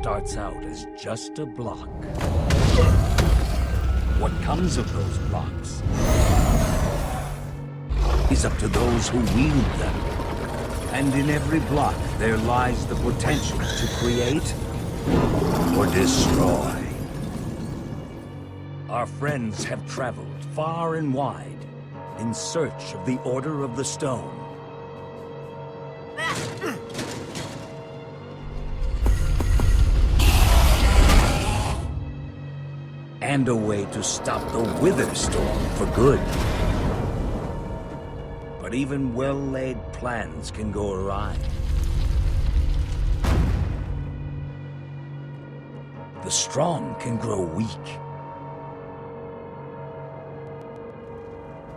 starts out as just a block. What comes of those blocks is up to those who wield them. And in every block, there lies the potential to create or destroy. Our friends have traveled far and wide in search of the Order of the Stone. And a way to stop the Wither Storm for good. But even well-laid plans can go awry. The strong can grow weak.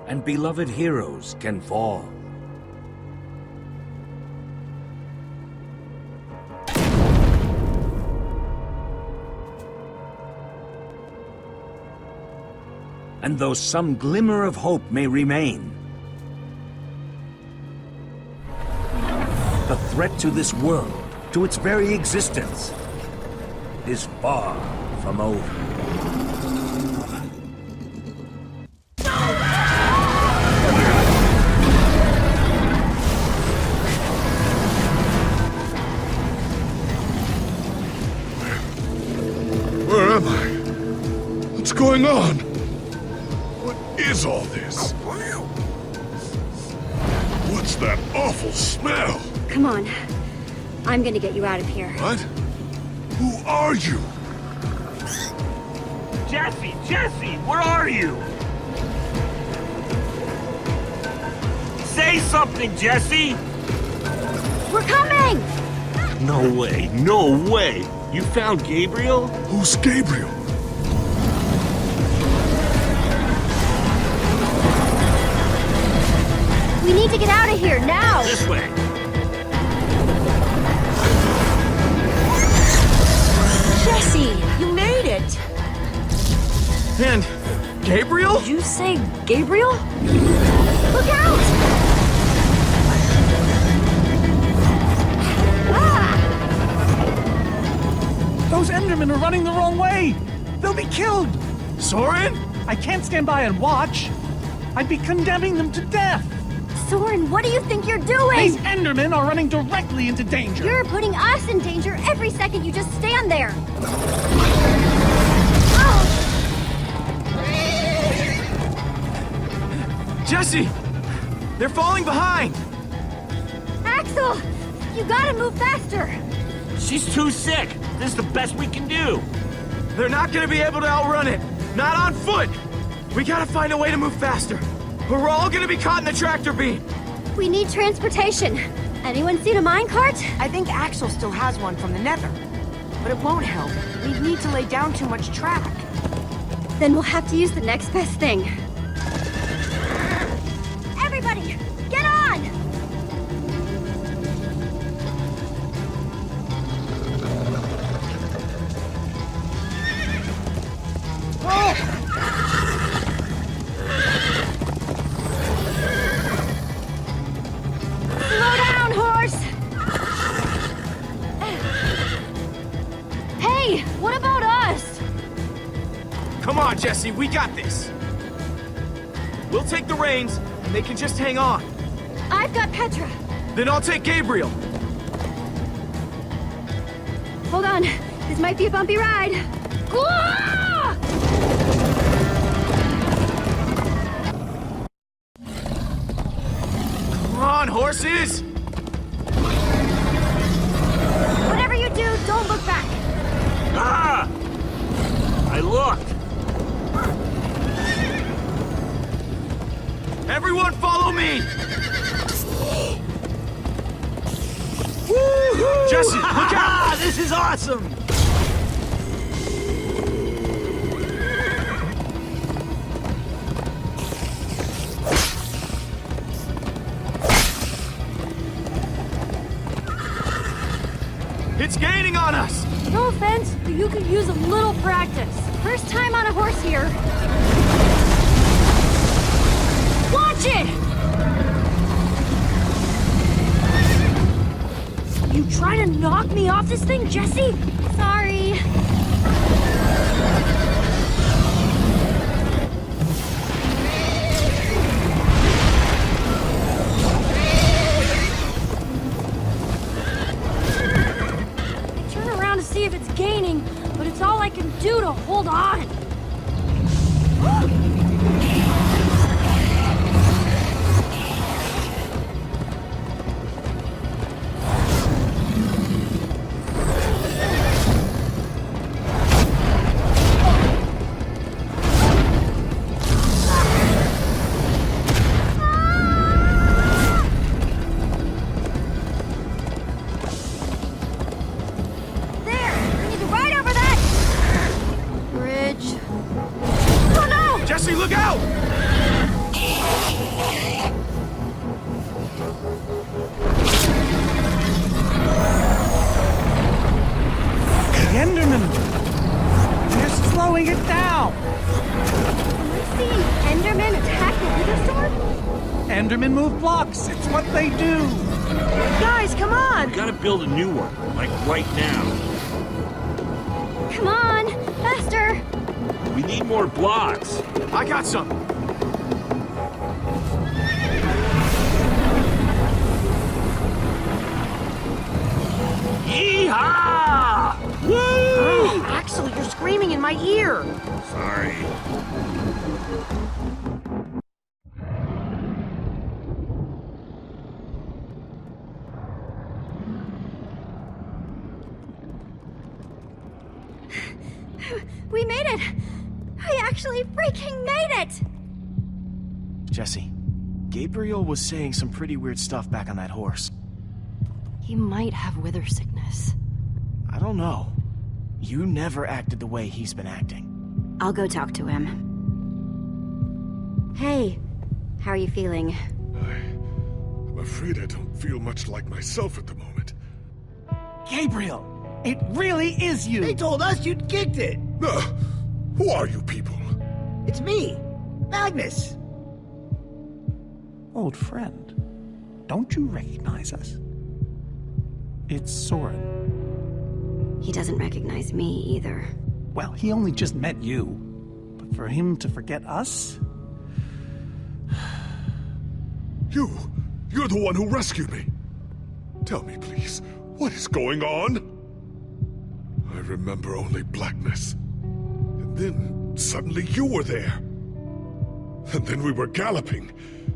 And beloved heroes can fall. And though some glimmer of hope may remain, the threat to this world, to its very existence, is far from over. Where am I? What's going on? What is all this? What's that awful smell? Come on. I'm gonna get you out of here. What? Who are you? Jesse, where are you? Say something, Jesse! We're coming! No way! You found Gabriel? Who's Gabriel? We need to get out of here now! This way! Jesse, you made it! And Gabriel? Did you say Gabriel? Look out! Ah! Those Endermen are running the wrong way! They'll be killed! Soren? I can't stand by and watch. I'd be condemning them to death. Soren, what do you think you're doing? These Endermen are running directly into danger. You're putting us in danger every second you just stand there. Jesse! They're falling behind! Axel! You gotta move faster! She's too sick! This is the best we can do! They're not gonna be able to outrun it! Not on foot! We gotta find a way to move faster! Or we're all gonna be caught in the tractor beam! We need transportation. Anyone seen a minecart? I think Axel still has one from the Nether. But it won't help. We'd need to lay down too much track. Then we'll have to use the next best thing. Everybody, get on! Slow down, horse! Hey, what about us? Come on, Jesse, we got this! We'll take the reins, and they can just hang on. I've got Petra. Then I'll take Gabriel. Hold on, this might be a bumpy ride. Ah! Come on, horses! Whatever you do, don't look back. Ah! I looked! Everyone follow me! Jesse, look out! This is awesome! It's gaining on us! No offense, but you could use a little practice. First time on a horse here. Watch it! You trying to knock me off this thing, Jesse? Sorry. I turn around to see if it's gaining, but it's all I can do to hold on. Jesse, look out! The Enderman! They're slowing it down! Am I seeing Enderman attack the Wither Storm? Endermen move blocks. It's what they do. Guys, come on! We gotta build a new one, like right now. Come on, faster! We need more blocks. I got some. Yeehaw! Woo! Oh, Axel, you're screaming in my ear. Sorry. We made it! We actually freaking made it! Jesse, Gabriel was saying some pretty weird stuff back on that horse. He might have wither sickness. I don't know. You never acted the way he's been acting. I'll go talk to him. Hey, how are you feeling? I'm afraid I don't feel much like myself at the moment. Gabriel, it really is you. They told us you'd kicked it. Who are you people? It's me, Magnus. Old friend, don't you recognize us? It's Soren. He doesn't recognize me either. Well, he only just met you. But for him to forget us? You're the one who rescued me. Tell me, please, what is going on? I remember only blackness. And then, suddenly you were there. And then we were galloping.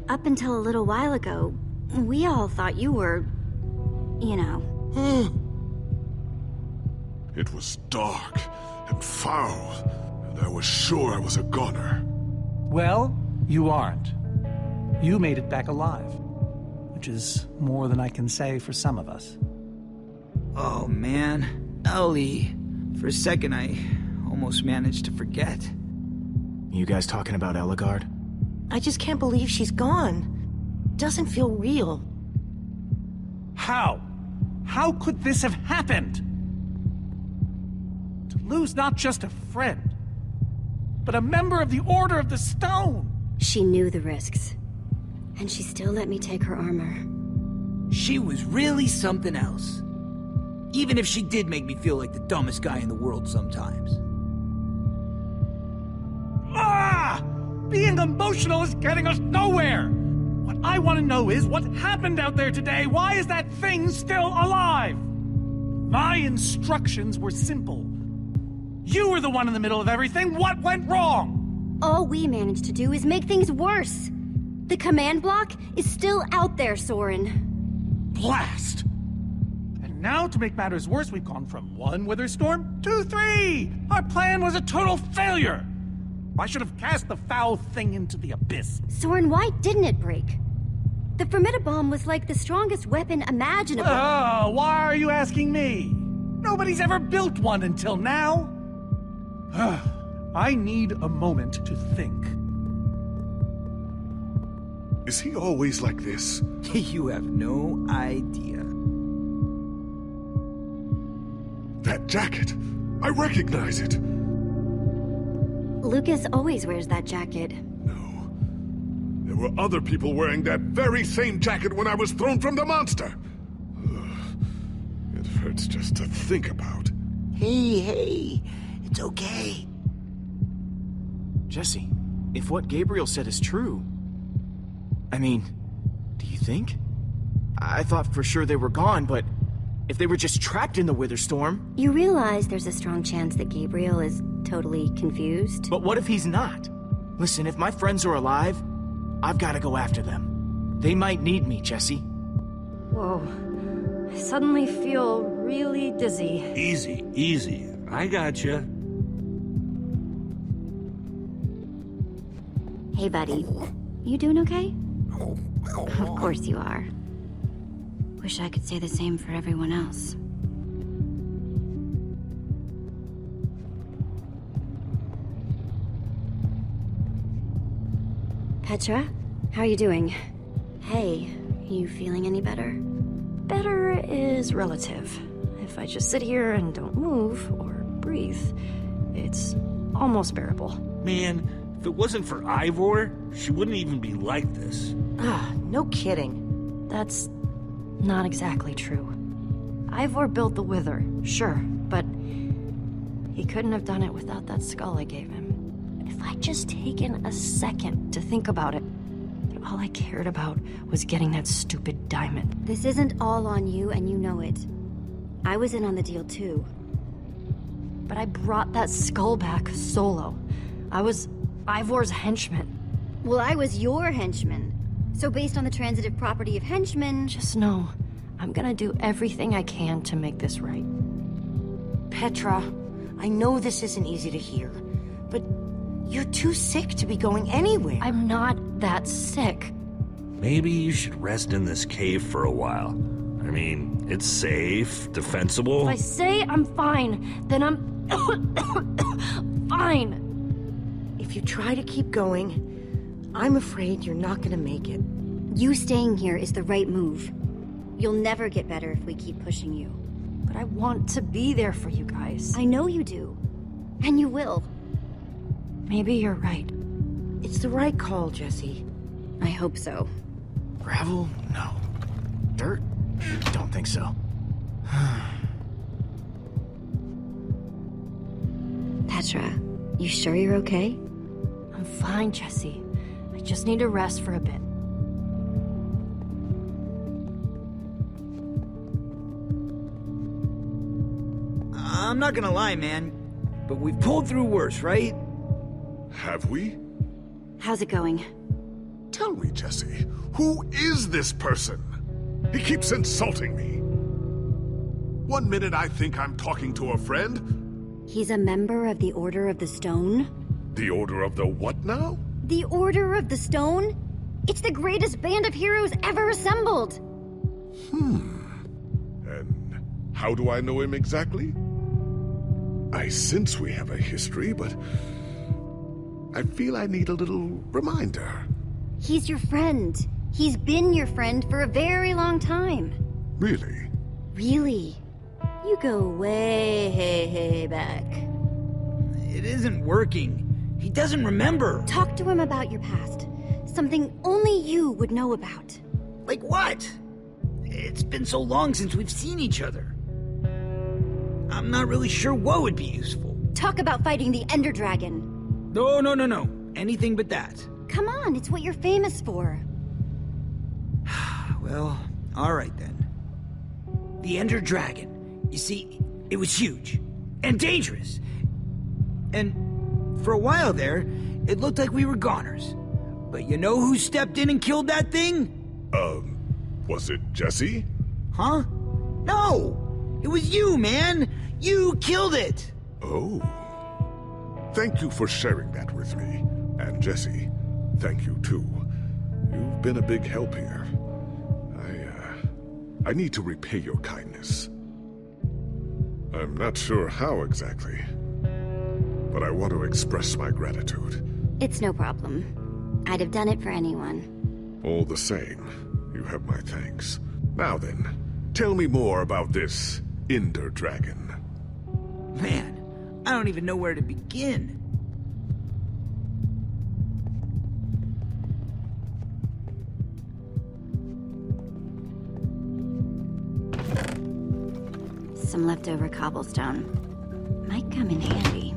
Up until a little while ago, we all thought you were, you know. It was dark and foul, and I was sure I was a goner. Well, you aren't. You made it back alive. Which is more than I can say for some of us. Oh, man. Ellie. For a second, I almost managed to forget. You guys talking about Eligard? I just can't believe she's gone. Doesn't feel real. How? How could this have happened? To lose not just a friend, but a member of the Order of the Stone. She knew the risks. And she still let me take her armor. She was really something else. Even if she did make me feel like the dumbest guy in the world sometimes. Ah! Being emotional is getting us nowhere! What I want to know is what happened out there today? Why is that thing still alive? My instructions were simple. You were the one in the middle of everything. What went wrong? All we managed to do is make things worse. The command block is still out there, Soren. Blast! And now, to make matters worse, we've gone from 1 wither storm to 3! Our plan was a total failure! I should have cast the foul thing into the abyss. Soren, why didn't it break? The Formidabomb was like the strongest weapon imaginable. Oh, why are you asking me? Nobody's ever built one until now. I need a moment to think. Is he always like this? You have no idea. That jacket! I recognize it! Lucas always wears that jacket. No. There were other people wearing that very same jacket when I was thrown from the monster. hurts just to think about. Hey, it's okay. Jesse, if what Gabriel said is true... I mean, do you think? I thought for sure they were gone, but if they were just trapped in the Wither Storm... You realize there's a strong chance that Gabriel is totally confused? But what if he's not? Listen, if my friends are alive, I've got to go after them. They might need me, Jesse. Whoa. I suddenly feel really dizzy. Easy, easy. I gotcha. Hey, buddy. You doing okay? Of course you are. Wish I could say the same for everyone else. Petra, how are you doing? Hey, you feeling any better? Better is relative. If I just sit here and don't move or breathe, it's almost bearable. Man, if it wasn't for Ivor, she wouldn't even be like this. Ah, no kidding. That's not exactly true. Ivor built the Wither, sure, but he couldn't have done it without that skull I gave him. If I'd just taken a second to think about it, but all I cared about was getting that stupid diamond. This isn't all on you, and you know it. I was in on the deal, too. But I brought that skull back solo. I was Ivor's henchman. Well, I was your henchman. So based on the transitive property of henchman... Just know, I'm gonna do everything I can to make this right. Petra, I know this isn't easy to hear, but you're too sick to be going anywhere. I'm not that sick. Maybe you should rest in this cave for a while. I mean, it's safe, defensible. If I say I'm fine, then I'm fine. If you try to keep going, I'm afraid you're not gonna make it. You staying here is the right move. You'll never get better if we keep pushing you. But I want to be there for you guys. I know you do. And you will. Maybe you're right. It's the right call, Jesse. I hope so. Gravel? No. Dirt? Don't think so. Petra, you sure you're okay? I'm fine, Jesse. I just need to rest for a bit. I'm not gonna lie, man, but we've pulled through worse, right? Have we? How's it going? Tell me, Jesse, who is this person? He keeps insulting me. One minute I think I'm talking to a friend. He's a member of the Order of the Stone? The Order of the what now? The Order of the Stone? It's the greatest band of heroes ever assembled! And how do I know him exactly? I sense we have a history, but I feel I need a little reminder. He's your friend. He's been your friend for a very long time. Really? Really? You go way back. It isn't working. He doesn't remember. Talk to him about your past. Something only you would know about. Like what? It's been so long since we've seen each other. I'm not really sure what would be useful. Talk about fighting the Ender Dragon. No. Anything but that. Come on, it's what you're famous for. Well, alright then. The Ender Dragon. You see, it was huge. And dangerous. And for a while there, it looked like we were goners. But you know who stepped in and killed that thing? Was it Jesse? Huh? No! It was you, man! You killed it! Oh. Thank you for sharing that with me. And Jesse, thank you too. You've been a big help here. I need to repay your kindness. I'm not sure how exactly, but I want to express my gratitude. It's no problem. I'd have done it for anyone. All the same, you have my thanks. Now then, tell me more about this Ender Dragon. Man, I don't even know where to begin. some leftover cobblestone. Might come in handy.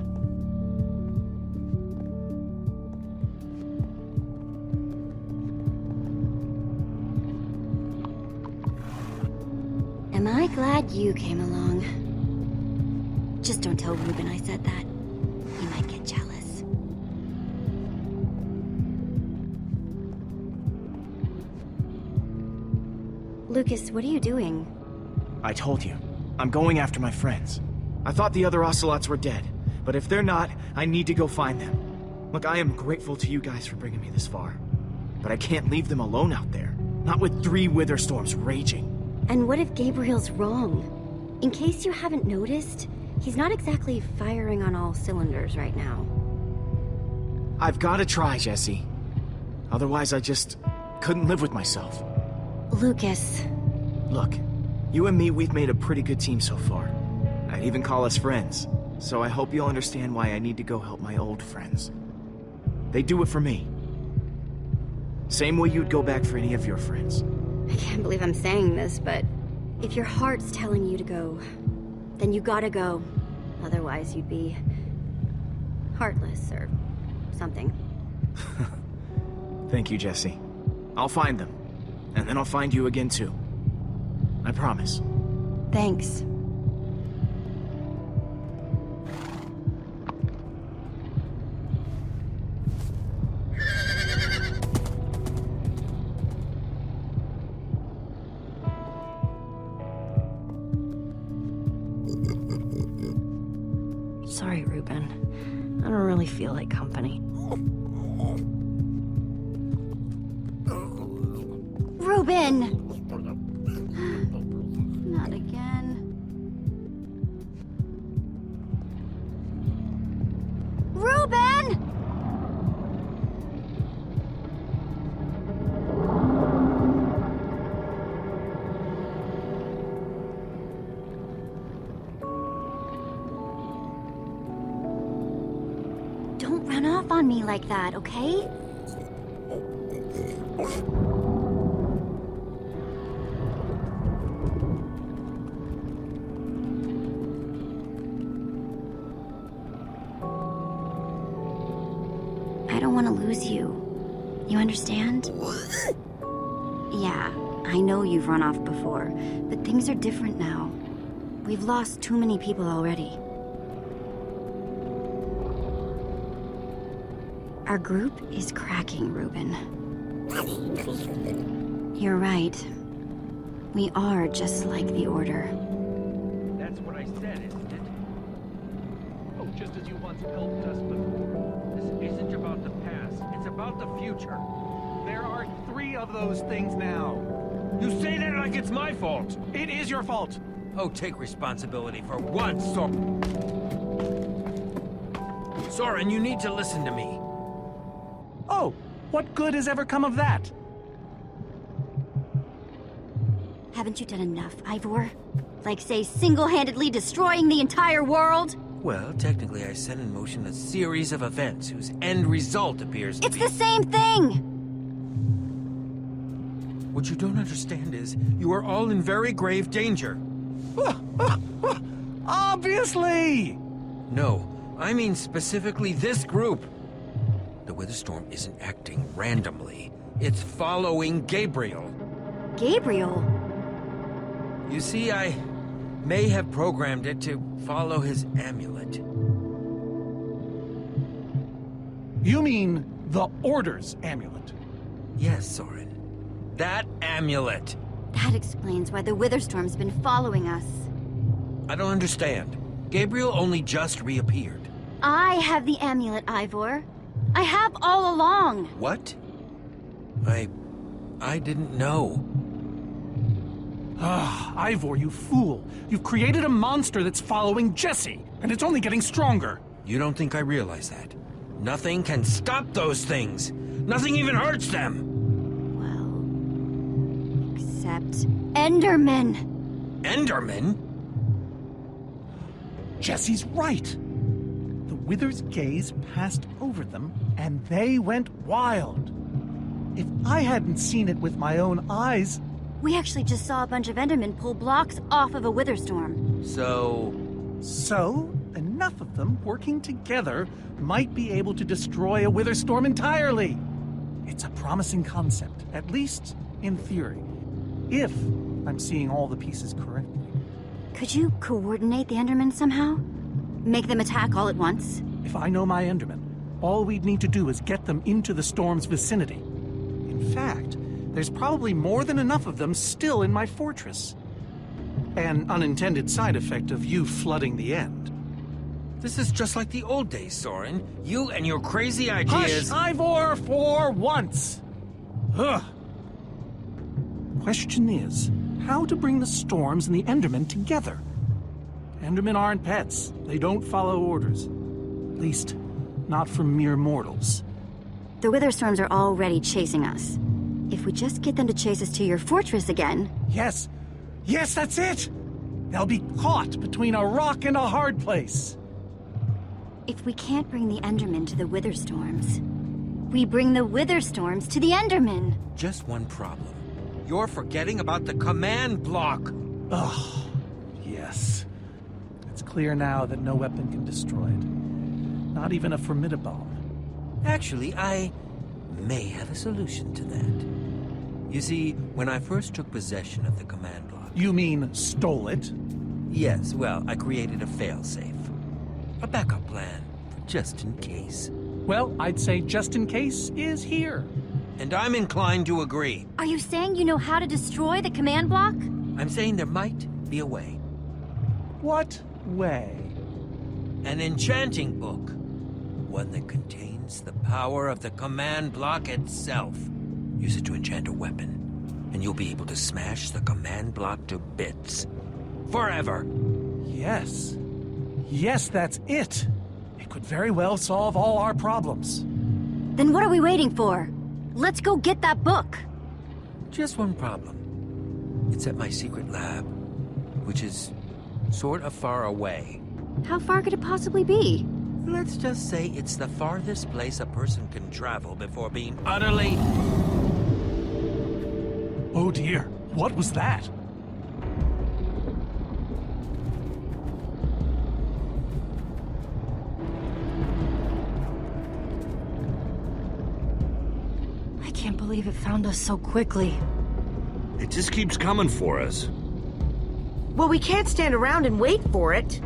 Am I glad you came along? Just don't tell Ruben I said that. He might get jealous. Lucas, what are you doing? I told you. I'm going after my friends. I thought the other ocelots were dead, but if they're not, I need to go find them. Look, I am grateful to you guys for bringing me this far, but I can't leave them alone out there. Not with 3 wither storms raging. And what if Gabriel's wrong? In case you haven't noticed, he's not exactly firing on all cylinders right now. I've got to try, Jesse. Otherwise, I just couldn't live with myself. Lucas. Look, you and me, we've made a pretty good team so far. I'd even call us friends. So I hope you'll understand why I need to go help my old friends. They do it for me. Same way you'd go back for any of your friends. I can't believe I'm saying this, but if your heart's telling you to go, then you gotta go. Otherwise, you'd be heartless or something. Thank you, Jesse. I'll find them. And then I'll find you again, too. I promise. Thanks. Sorry, Ruben. I don't really feel like company. Ruben! Not again. Ruben! Don't run off on me like that, okay? I don't want to lose you. You understand? Yeah, I know you've run off before, but things are different now. We've lost too many people already. Our group is cracking, Ruben. You're right. We are just like the Order. That's what I said, isn't it? Oh, just as you once helped us before. This isn't about the past, it's about the future. There are 3 of those things now. You say that like it's my fault. It is your fault. Oh, take responsibility for once, Soren, you need to listen to me. Oh, what good has ever come of that? Haven't you done enough, Ivor? Like, say, single-handedly destroying the entire world? Well, technically I set in motion a series of events whose end result appears to be... It's the same thing! What you don't understand is, you are all in very grave danger. Obviously! No, I mean specifically this group. The Witherstorm isn't acting randomly. It's following Gabriel. Gabriel? You see, I may have programmed it to follow his amulet. You mean the Order's amulet? Yes, Soren. That amulet. That explains why the Witherstorm's been following us. I don't understand. Gabriel only just reappeared. I have the amulet, Ivor. I have all along. What? I didn't know. Ah, Ivor, you fool. You've created a monster that's following Jesse, and it's only getting stronger. You don't think I realize that? Nothing can stop those things. Nothing even hurts them. Well, except Endermen. Endermen? Jesse's right. The Wither's gaze passed over them, and they went wild. If I hadn't seen it with my own eyes... We actually just saw a bunch of Endermen pull blocks off of a Witherstorm. So, enough of them working together might be able to destroy a wither storm entirely. It's a promising concept, at least in theory, if I'm seeing all the pieces correctly. Could you coordinate the Endermen somehow? Make them attack all at once? If I know my Endermen, all we'd need to do is get them into the storm's vicinity. In fact, there's probably more than enough of them still in my fortress. An unintended side effect of you flooding the end. this is just like the old days, Soren. You and your crazy ideas... Hush, Ivor, for once! Ugh. Question is, how to bring the storms and the Endermen together? Endermen aren't pets. They don't follow orders. At least, not from mere mortals. The wither storms are already chasing us. If we just get them to chase us to your fortress again... Yes! Yes, that's it! They'll be caught between a rock and a hard place. If we can't bring the Endermen to the wither storms, we bring the wither storms to the Endermen. Just one problem. You're forgetting about the command block. Ugh. Yes. It's clear now that no weapon can destroy it. Not even a formidable. Actually, I may have a solution to that. You see, when I first took possession of the command block... You mean stole it? Yes, well, I created a failsafe. A backup plan, for just in case. Well, I'd say just in case is here. And I'm inclined to agree. Are you saying you know how to destroy the command block? I'm saying there might be a way. What way? An enchanting book. One that contains the power of the command block itself. Use it to enchant a weapon, and you'll be able to smash the command block to bits. Forever. Yes. Yes, that's it. It could very well solve all our problems. Then what are we waiting for? Let's go get that book. Just one problem. It's at my secret lab, which is sort of far away. How far could it possibly be? Let's just say it's the farthest place a person can travel before being utterly... Oh dear, what was that? I can't believe it found us so quickly. It just keeps coming for us. Well, we can't stand around and wait for it.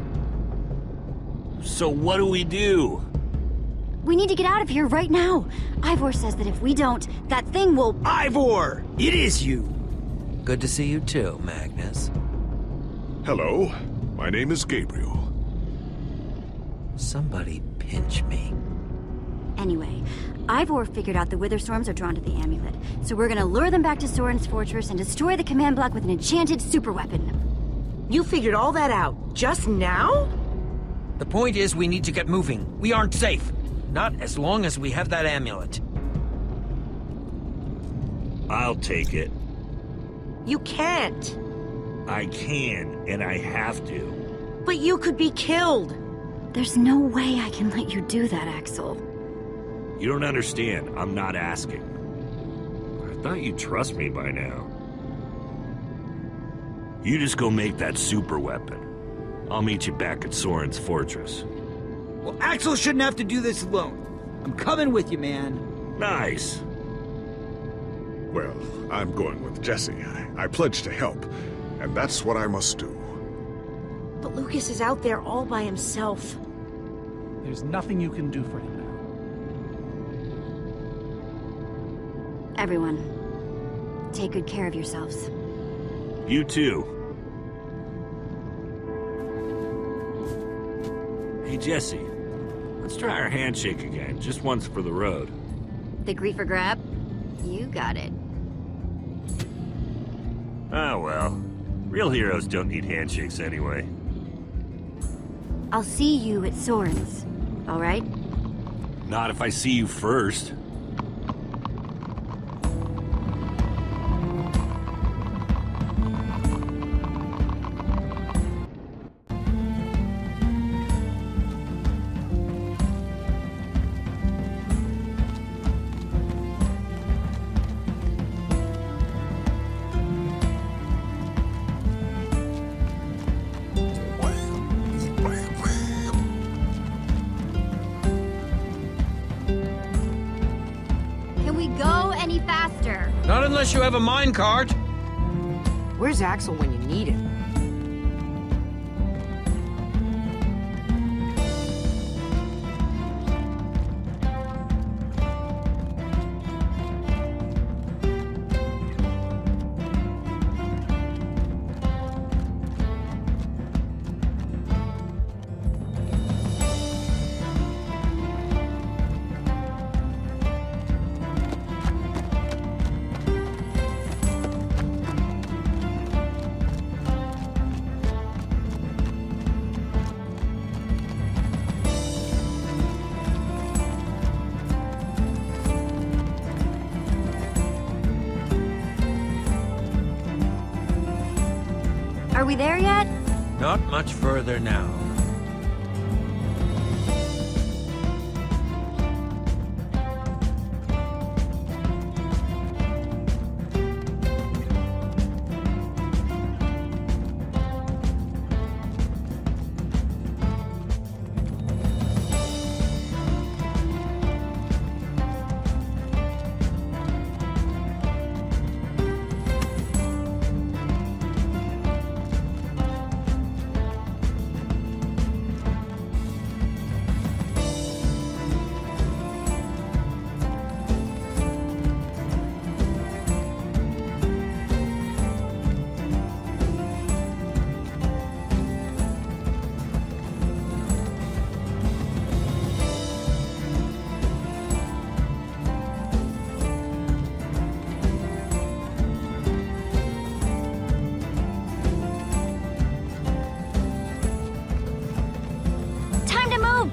So what do we do? We need to get out of here right now. Ivor says that if we don't, that thing will... Ivor! It is you! Good to see you too, Magnus. Hello, my name is Gabriel. Somebody pinch me. Anyway, Ivor figured out the wither storms are drawn to the amulet, so we're gonna lure them back to Soren's fortress and destroy the command block with an enchanted superweapon. You figured all that out just now? The point is we need to get moving. We aren't safe. Not as long as we have that amulet. I'll take it. You can't. I can, and I have to. But you could be killed. There's no way I can let you do that, Axel. You don't understand. I'm not asking. I thought you'd trust me by now. You just go make that super weapon. I'll meet you back at Soren's fortress. Well, Axel shouldn't have to do this alone. I'm coming with you, man. Nice. Well, I'm going with Jesse. I pledged to help, and that's what I must do. But Lucas is out there all by himself. There's nothing you can do for him now. Everyone, take good care of yourselves. You too. Hey, Jesse. Let's try our handshake again, just once for the road. The griefer grab? You got it. Ah, well. Real heroes don't need handshakes anyway. I'll see you at Soren's, all right? Not if I see you first. me faster. Not unless you have a minecart. Where's Axel when you need him? Are we there yet? Not much further now.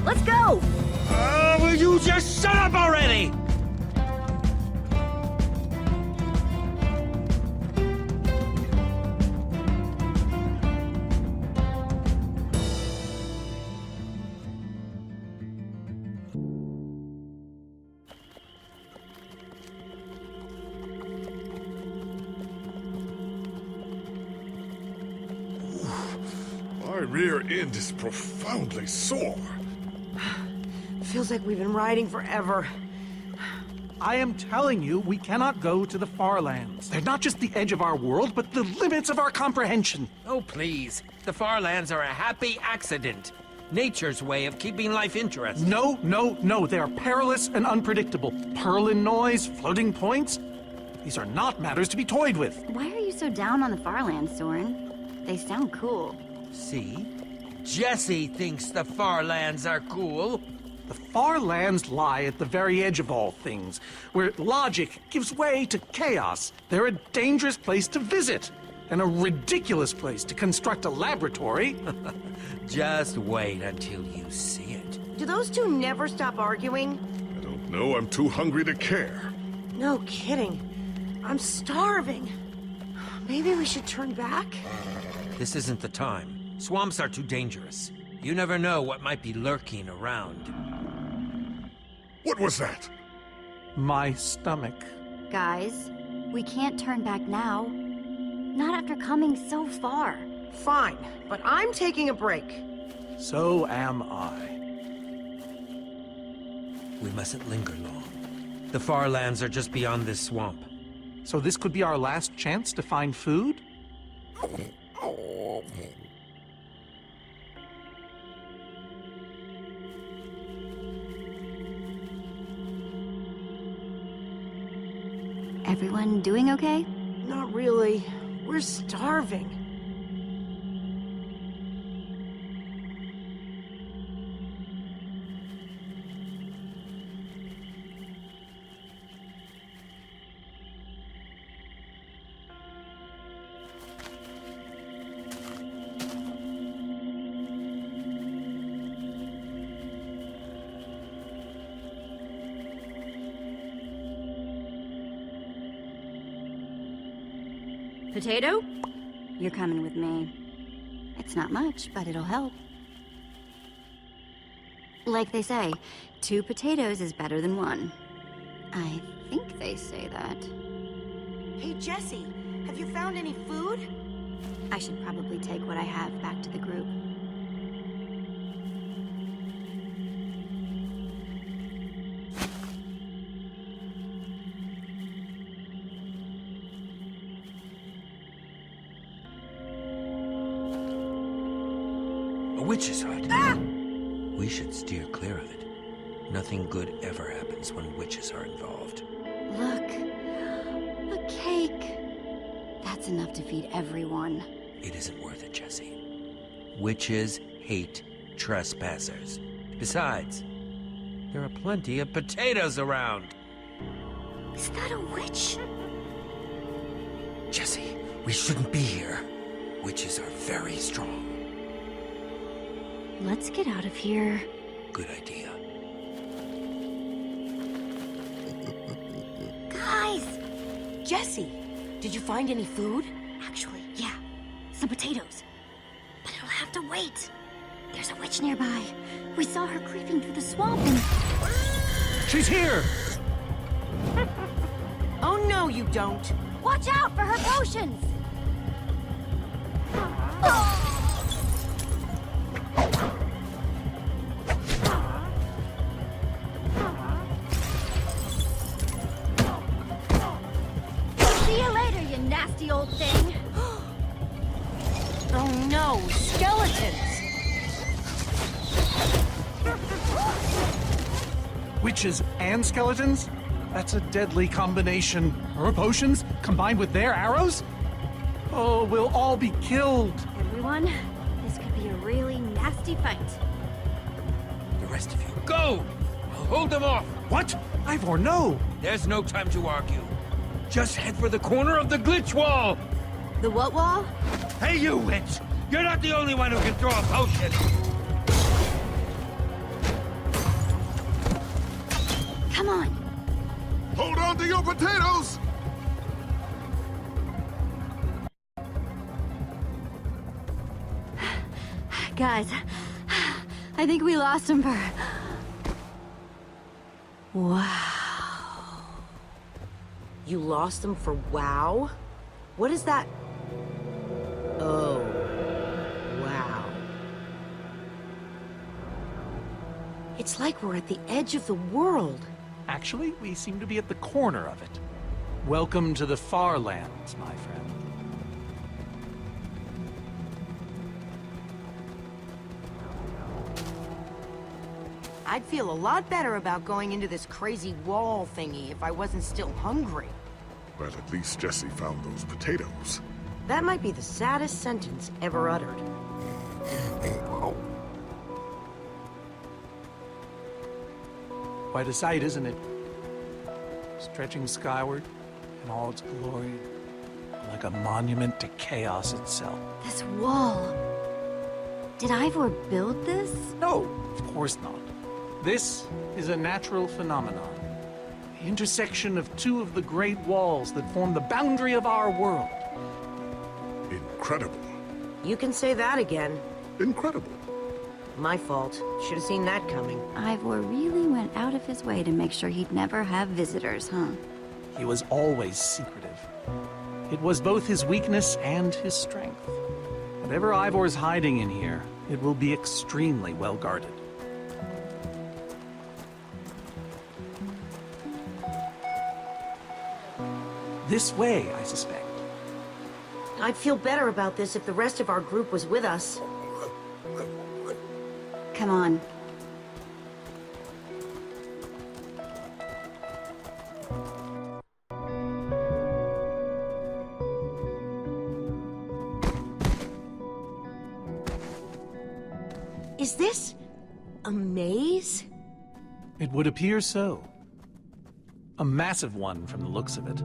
Let's go! Will you just shut up already? My rear end is profoundly sore. Feels like we've been riding forever. I am telling you, we cannot go to the far lands. They're not just the edge of our world, but the limits of our comprehension. Oh, please. The far lands are a happy accident. Nature's way of keeping life interesting. No, no, no. They are perilous and unpredictable. Purlin noise, floating points. These are not matters to be toyed with. Why are you so down on the far lands, Soren? They sound cool. See? Jesse thinks the far lands are cool. The far lands lie at the very edge of all things, where logic gives way to chaos. They're a dangerous place to visit, and a ridiculous place to construct a laboratory. Just wait until you see it. Do those two never stop arguing? I don't know, I'm too hungry to care. No kidding. I'm starving. Maybe we should turn back? This isn't the time. Swamps are too dangerous. You never know what might be lurking around. What was that? My stomach. Guys, we can't turn back now. Not after coming so far. Fine, but I'm taking a break. So am I. We mustn't linger long. The far lands are just beyond this swamp. So this could be our last chance to find food? Everyone doing okay? Not really. We're starving. Potato? You're coming with me. It's not much, but it'll help. Like they say, 2 potatoes is better than 1. I think they say that. Hey, Jesse, have you found any food? I should probably take what I have back to the group. witch's hut. Ah! We should steer clear of it. Nothing good ever happens when witches are involved. Look, a cake. That's enough to feed everyone. It isn't worth it, Jesse. Witches hate trespassers. Besides, there are plenty of potatoes around. Is that a witch? Jesse, we shouldn't be here. Witches are very strong. Let's get out of here. Good idea. Guys! Jesse, did you find any food? Actually, yeah. Some potatoes. But it'll have to wait. There's a witch nearby. We saw her creeping through the swamp and... She's here! Oh, no, you don't. Watch out for her potions! See you later, you nasty old thing! Oh, no, skeletons. Witches and skeletons? That's a deadly combination. Her potions combined with their arrows? Oh, we'll all be killed. Everyone, this could be a really nasty fight. The rest of you, go! I'll hold them off. What? Ivor, no! There's no time to argue. Just head for the corner of the glitch wall. The what wall? Hey, you witch! You're not the only one who can throw a potion. Come on. Hold on to your potatoes! Guys, I think we lost him for... Wow. You lost them for wow? What is that? Oh, wow. It's like we're at the edge of the world. Actually, we seem to be at the corner of it. Welcome to the far lands, my friend. I'd feel a lot better about going into this crazy wall thingy if I wasn't still hungry. Well, at least Jesse found those potatoes. That might be the saddest sentence ever uttered. Quite a sight, isn't it? Stretching skyward in all its glory, like a monument to chaos itself. This wall... Did Ivor build this? No, of course not. This is a natural phenomenon. The intersection of two of the great walls that form the boundary of our world. Incredible. You can say that again. Incredible. My fault. Should have seen that coming. Ivor really went out of his way to make sure he'd never have visitors, huh? He was always secretive. It was both his weakness and his strength. Whatever Ivor's hiding in here, it will be extremely well guarded. This way, I suspect. I'd feel better about this if the rest of our group was with us. Come on. Is this a maze? It would appear so. A massive one from the looks of it.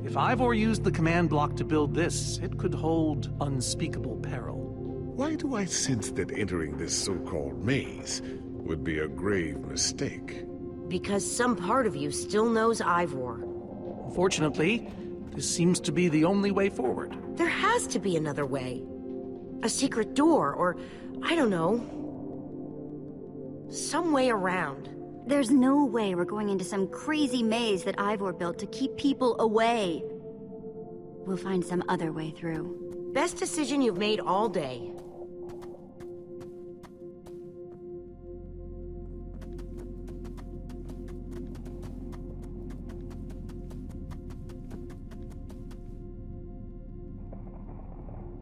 If Ivor used the command block to build this, it could hold unspeakable peril. Why do I sense that entering this so-called maze would be a grave mistake? Because some part of you still knows Ivor. Unfortunately, this seems to be the only way forward. There has to be another way. A secret door, or, I don't know, some way around. There's no way we're going into some crazy maze that Ivor built to keep people away. We'll find some other way through. Best decision you've made all day.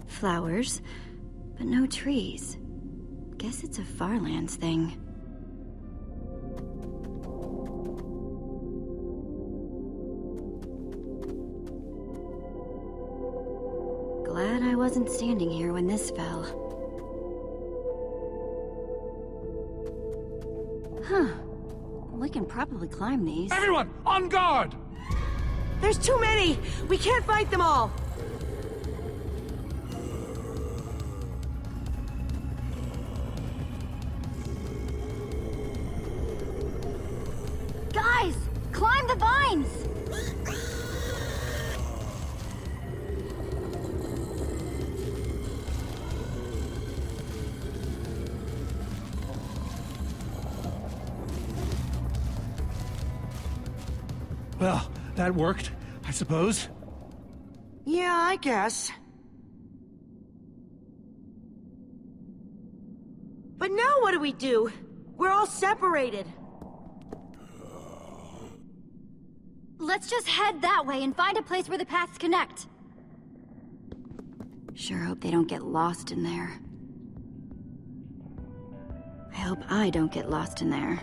Flowers. But no trees. Guess it's a Farlands thing. Glad I wasn't standing here when this fell. Huh. We can probably climb these. Everyone, on guard! There's too many! We can't fight them all! Guys! Climb the vines! Well, that worked, I suppose. Yeah, I guess. But now what do we do? We're all separated. Let's just head that way and find a place where the paths connect. Sure hope they don't get lost in there. I hope I don't get lost in there.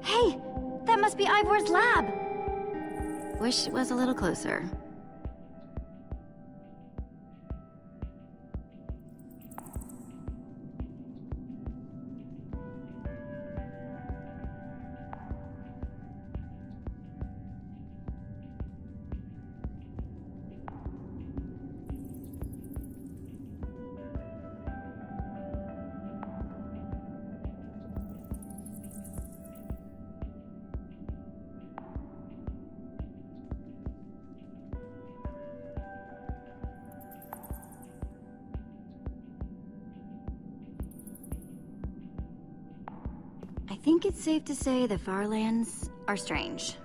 Hey! That must be Ivor's lab! Wish it was a little closer. I think it's safe to say the Farlands are strange.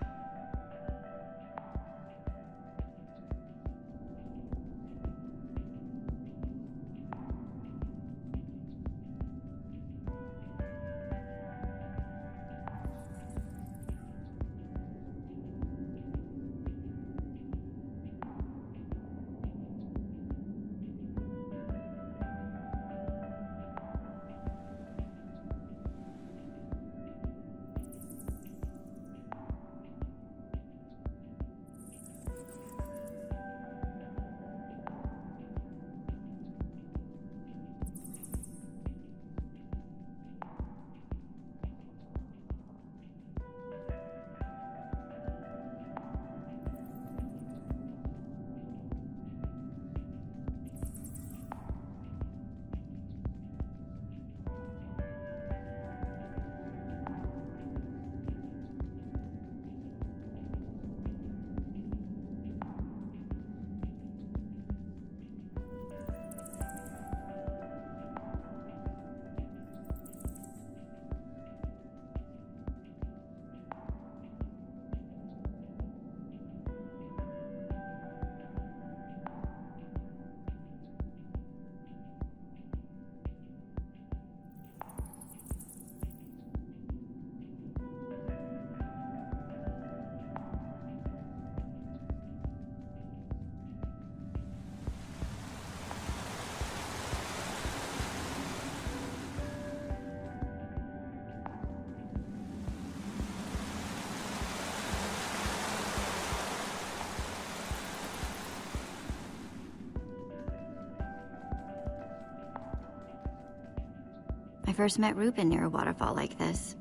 I first met Ruben near a waterfall like this.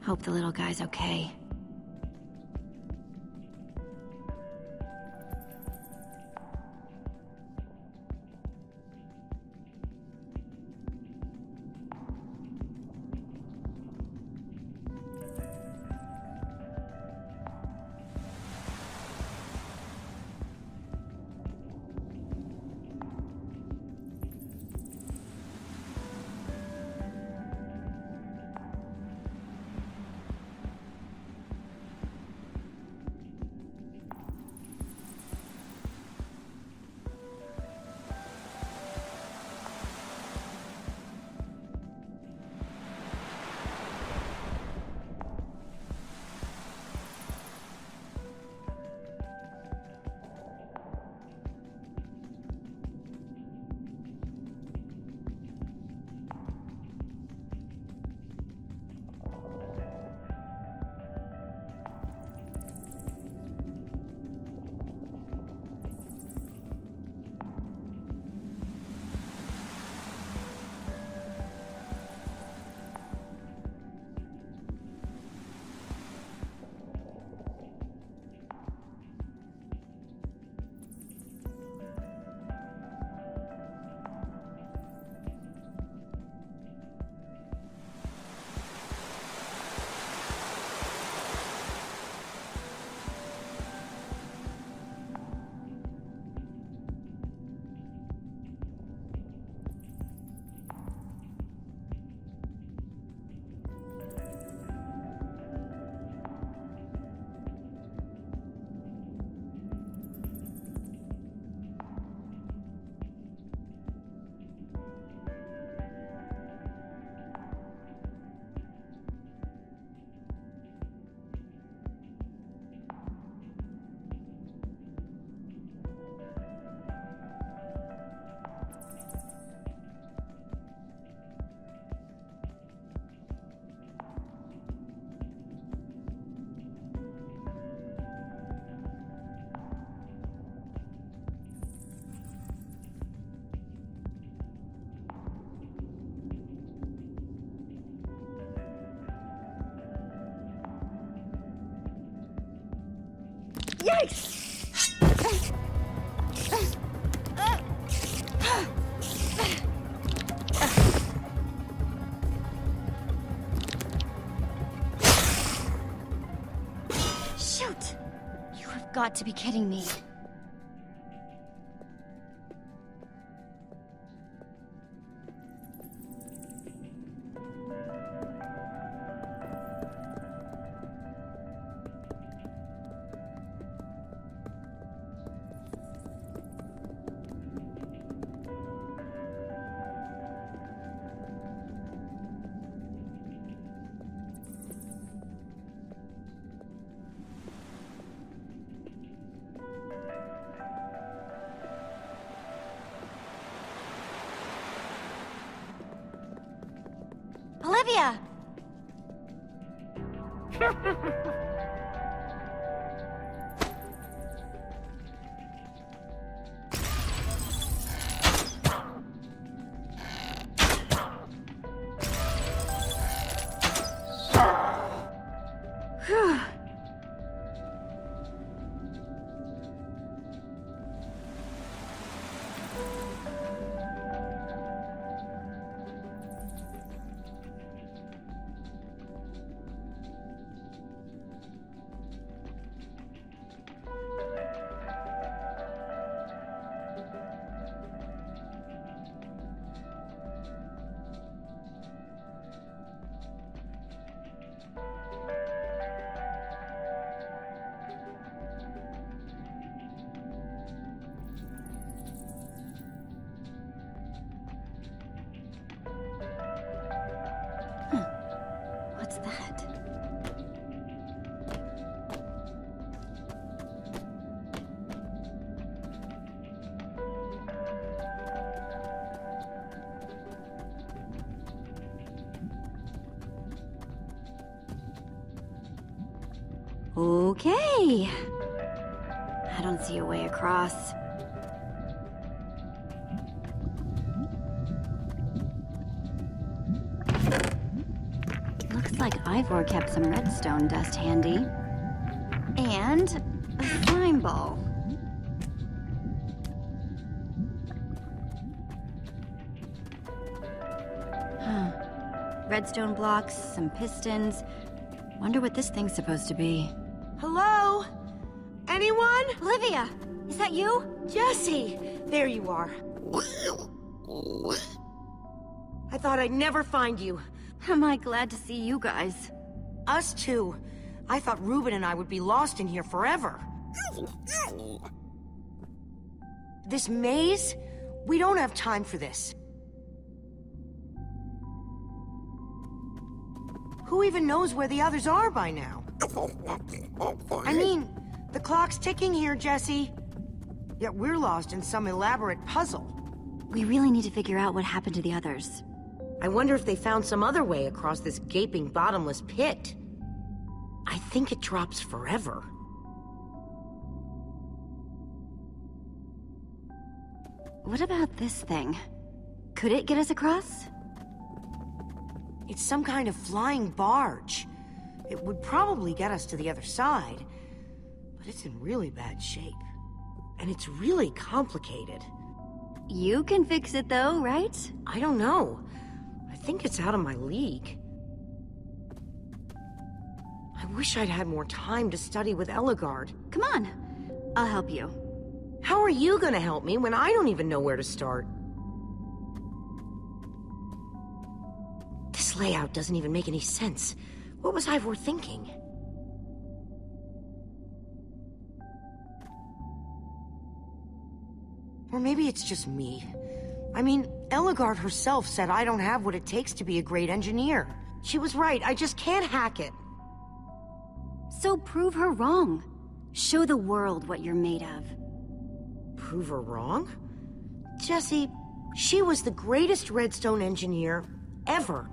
Hope the little guy's okay. Yikes! Shoot! You have got to be kidding me. Olivia! What's that? Okay. I don't see a way across. like Ivor kept some redstone dust handy. And a slime ball. Huh. Redstone blocks, some pistons. Wonder what this thing's supposed to be. Hello? Anyone? Olivia, is that you? Jesse! There you are. I thought I'd never find you. Am I glad to see you guys? Us too. I thought Ruben and I would be lost in here forever. This maze? We don't have time for this. Who even knows where the others are by now? I mean, the clock's ticking here, Jesse. Yet we're lost in some elaborate puzzle. We really need to figure out what happened to the others. I wonder if they found some other way across this gaping bottomless pit. I think it drops forever. What about this thing? Could it get us across? It's some kind of flying barge. It would probably get us to the other side, but it's in really bad shape. And it's really complicated. You can fix it though, right? I don't know. I think it's out of my league. I wish I'd had more time to study with Ellegaard. Come on, I'll help you. How are you gonna help me when I don't even know where to start? This layout doesn't even make any sense. What was Ivor thinking? Or maybe it's just me. I mean, Ellegaard herself said I don't have what it takes to be a great engineer. She was right, I just can't hack it. So prove her wrong. Show the world what you're made of. Prove her wrong? Jesse, she was the greatest redstone engineer ever.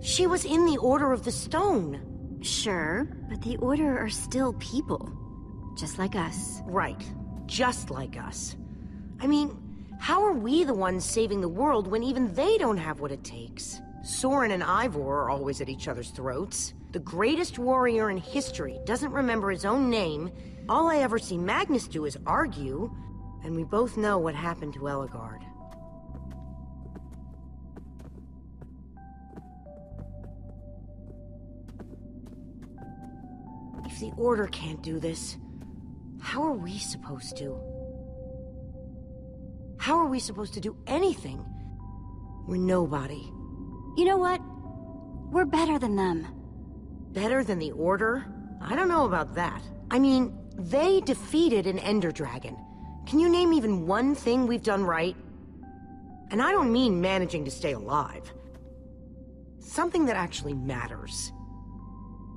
She was in the Order of the Stone. Sure, but the Order are still people. Just like us. Right. Just like us. I mean, how are we the ones saving the world when even they don't have what it takes? Soren and Ivor are always at each other's throats. The greatest warrior in history doesn't remember his own name. All I ever see Magnus do is argue. And we both know what happened to Ellegaard. If the Order can't do this, how are we supposed to? How are we supposed to do anything? We're nobody. You know what? We're better than them. Better than the Order? I don't know about that. I mean, they defeated an Ender Dragon. Can you name even one thing we've done right? And I don't mean managing to stay alive. Something that actually matters.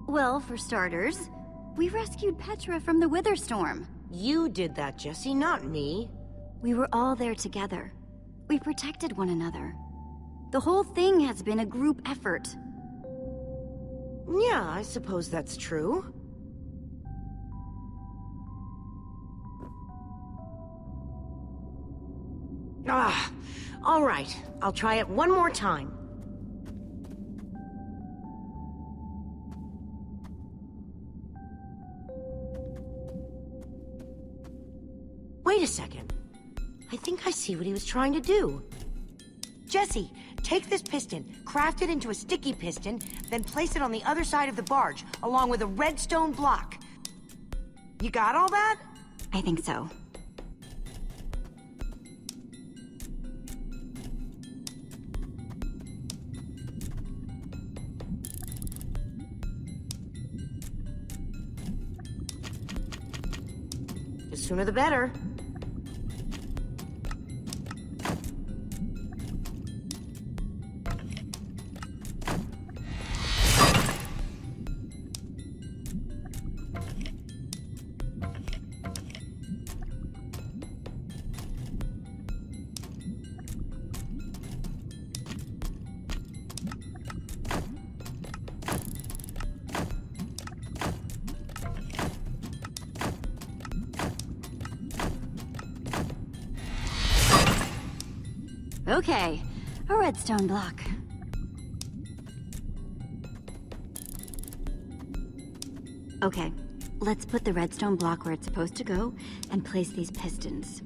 Well, for starters, we rescued Petra from the Wither Storm. You did that, Jesse, not me. We were all there together. We protected one another. The whole thing has been a group effort. Yeah, I suppose that's true. All right. I'll try it one more time. Wait a second. I think I see what he was trying to do. Jesse, take this piston, craft it into a sticky piston, then place it on the other side of the barge, along with a redstone block. You got all that? I think so. The sooner the better. Okay, a redstone block. Okay, let's put the redstone block where it's supposed to go and place these pistons.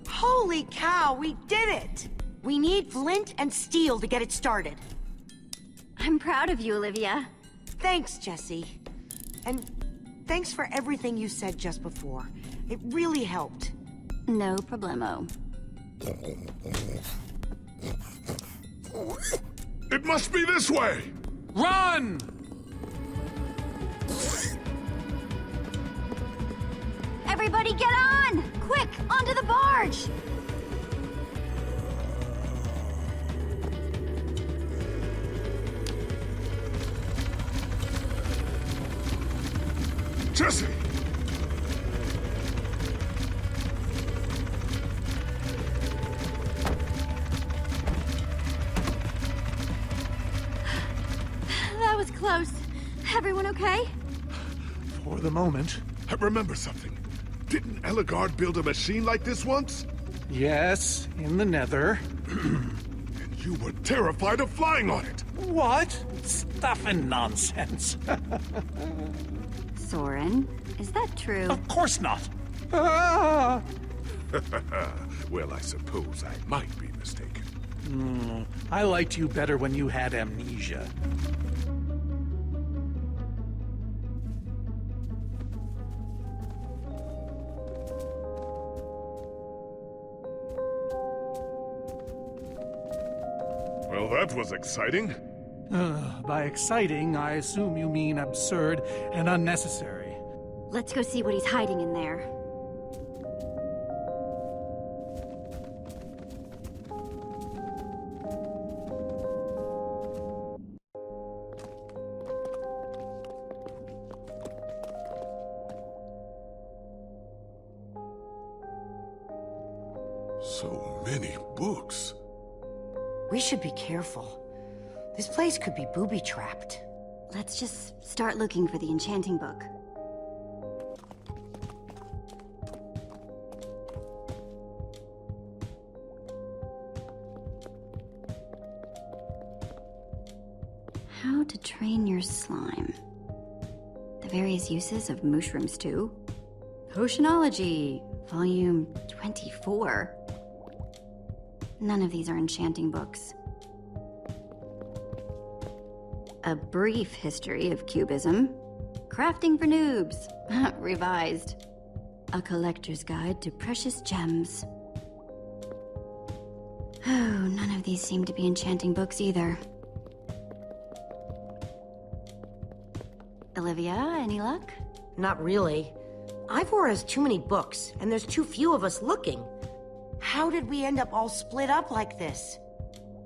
Holy cow, we did it! We need flint and steel to get it started. I'm proud of you, Olivia. Thanks, Jesse. And thanks for everything you said just before. It really helped. No problemo. It must be this way! Run! Everybody get on! Quick, onto the barge! Jesse! That was close. Everyone okay? For the moment. I remember something. Didn't Eligard build a machine like this once? Yes, in the nether. And you were terrified of flying on it! What? Stuff and nonsense. Soren, is that true? Of course not. Ah! Well, I suppose I might be mistaken. I liked you better when you had amnesia. Well, that was exciting. By exciting, I assume you mean absurd and unnecessary. Let's go see what he's hiding in there. So many books. We should be careful. This place could be booby-trapped. Let's just start looking for the enchanting book. How to train your slime. The various uses of mushroom stew. Potionology, volume 24. None of these are enchanting books. A brief history of cubism. Crafting for noobs, revised. A collector's guide to precious gems. Oh, none of these seem to be enchanting books either. Olivia, any luck? Not really. Ivor has too many books, and there's too few of us looking. How did we end up all split up like this?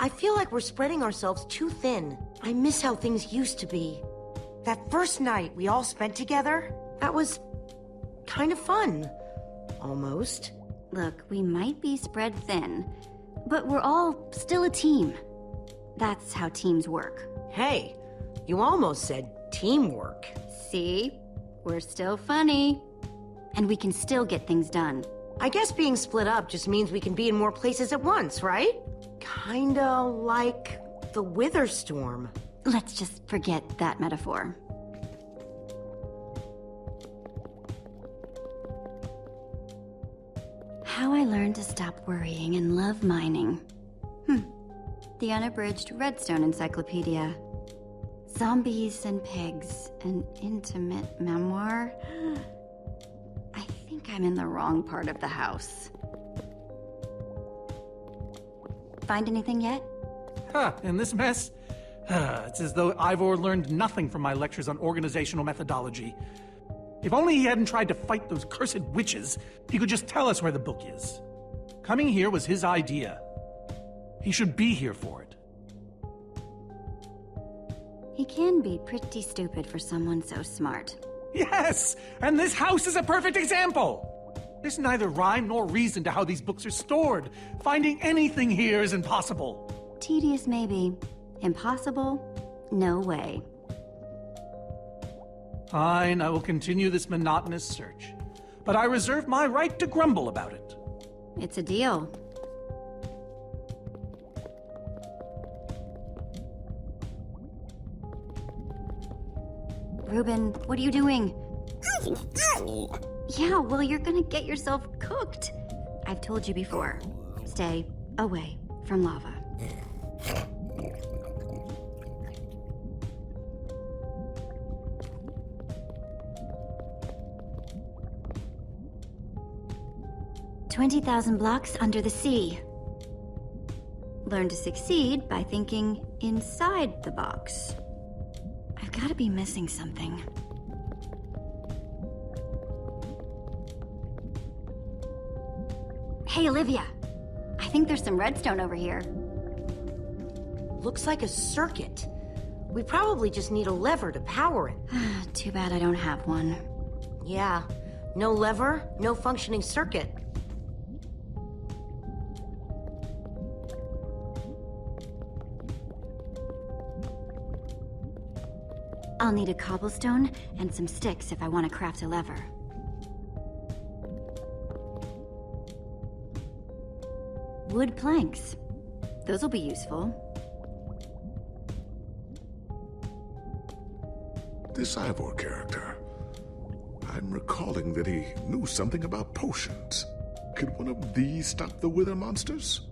I feel like we're spreading ourselves too thin. I miss how things used to be. That first night we all spent together, that was kind of fun. Almost. Look, we might be spread thin, but we're all still a team. That's how teams work. Hey, you almost said teamwork. See? We're still funny. And we can still get things done. I guess being split up just means we can be in more places at once, right? Kinda like the Wither Storm. Let's just forget that metaphor. How I learned to stop worrying and love mining. The unabridged Redstone Encyclopedia. Zombies and pigs, an intimate memoir. I think I'm in the wrong part of the house. Find anything yet? In this mess? It's as though Ivor learned nothing from my lectures on organizational methodology. If only he hadn't tried to fight those cursed witches, he could just tell us where the book is. Coming here was his idea. He should be here for it. He can be pretty stupid for someone so smart. Yes! And this house is a perfect example! There's neither rhyme nor reason to how these books are stored. Finding anything here is impossible. Tedious, maybe. Impossible? No way. Fine, I will continue this monotonous search. But I reserve my right to grumble about it. It's a deal. Ruben, what are you doing? Yeah, well, you're gonna get yourself cooked. I've told you before. Stay away from lava. "20,000 blocks under the sea. Learn to succeed by thinking inside the box." I've got to be missing something. Hey, Olivia. I think there's some redstone over here. Looks like a circuit. We probably just need a lever to power it. Too bad I don't have one. Yeah, no lever, no functioning circuit. I'll need a cobblestone and some sticks if I want to craft a lever. Wood planks. Those will be useful. This Ivor character. I'm recalling that he knew something about potions. Could one of these stop the wither monsters?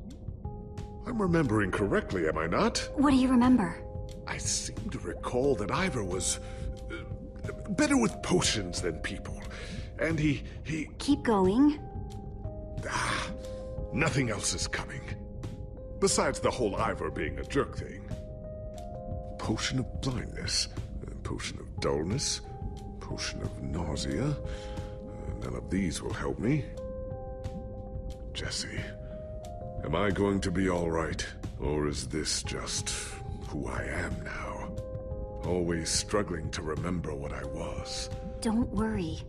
I'm remembering correctly, am I not? What do you remember? I seem to recall that Ivor was better with potions than people. And he... Keep going. Nothing else is coming. Besides the whole Ivor being a jerk thing. Potion of blindness, potion of dullness, potion of nausea. None of these will help me. Jesse, am I going to be all right? Or is this just who I am now? Always struggling to remember what I was. Don't worry.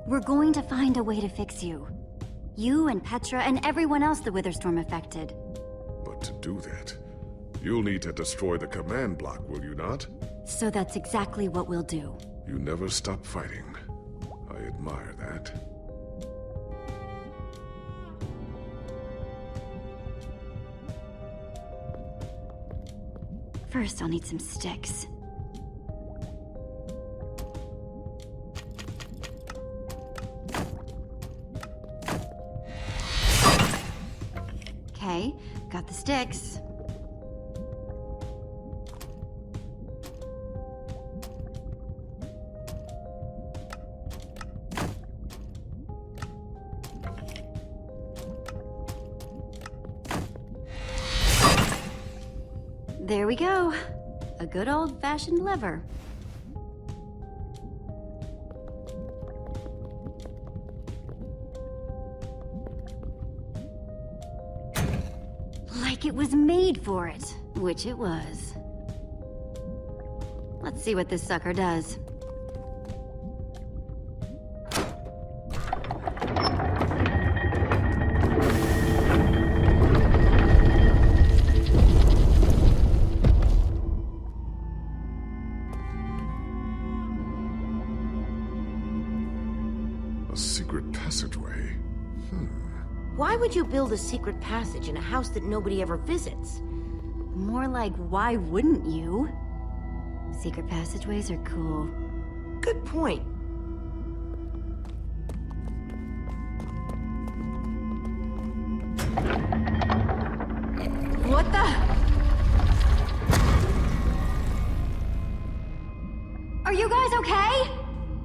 We're going to find a way to fix you. You and Petra and everyone else the Witherstorm affected. But to do that, you'll need to destroy the command block, will you not? So that's exactly what we'll do. You never stop fighting. I admire that. First, I'll need some sticks. Okay, got the sticks. There we go. A good old-fashioned lever. Like it was made for it, which it was. Let's see what this sucker does. Why would you build a secret passage in a house that nobody ever visits? More like, why wouldn't you? Secret passageways are cool. Good point. What the? Are you guys okay?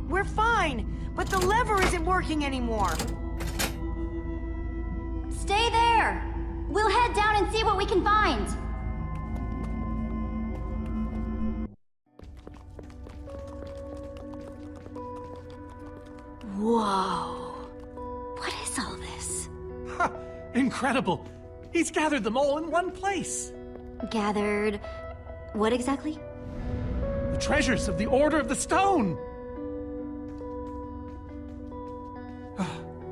We're fine, but the lever isn't working anymore. Stay there! We'll head down and see what we can find. Whoa. What is all this? Ha! Incredible! He's gathered them all in one place. Gathered... what exactly? The treasures of the Order of the Stone!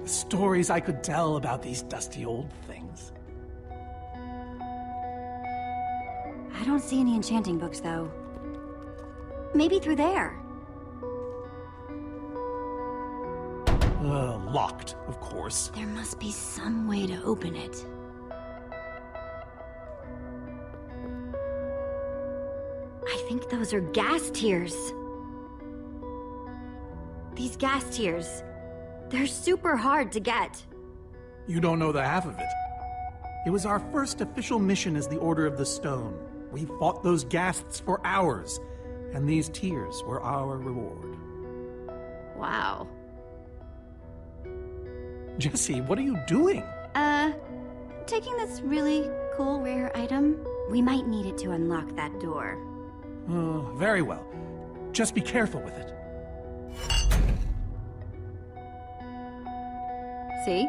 The stories I could tell about these dusty old things. I don't see any enchanting books, though. Maybe through there. locked, of course. There must be some way to open it. I think those are gas tiers. These gas tiers, they're super hard to get. You don't know the half of it. It was our first official mission as the Order of the Stone. We fought those ghasts for hours, and these tears were our reward. Wow. Jesse, what are you doing? Taking this really cool rare item. We might need it to unlock that door. Very well. Just be careful with it. See?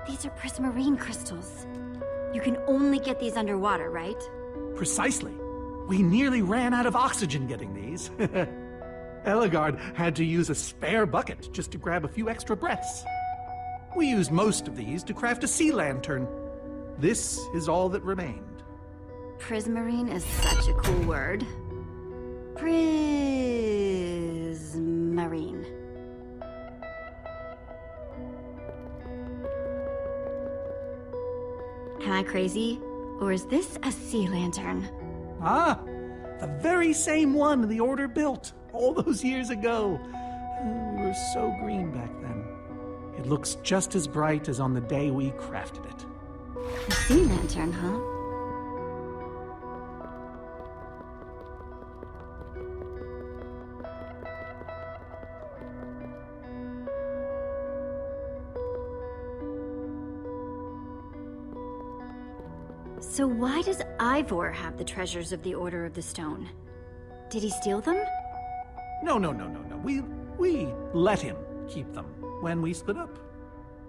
These are prismarine crystals. You can only get these underwater, right? Precisely. We nearly ran out of oxygen getting these. Eligard had to use a spare bucket just to grab a few extra breaths. We used most of these to craft a sea lantern. This is all that remained. Prismarine is such a cool word. Prismarine. Am I crazy? Or is this a sea lantern? Ah, the very same one the Order built all those years ago. We were so green back then. It looks just as bright as on the day we crafted it. A sea lantern, huh? So why does Ivor have the treasures of the Order of the Stone? Did he steal them? No. We let him keep them when we split up.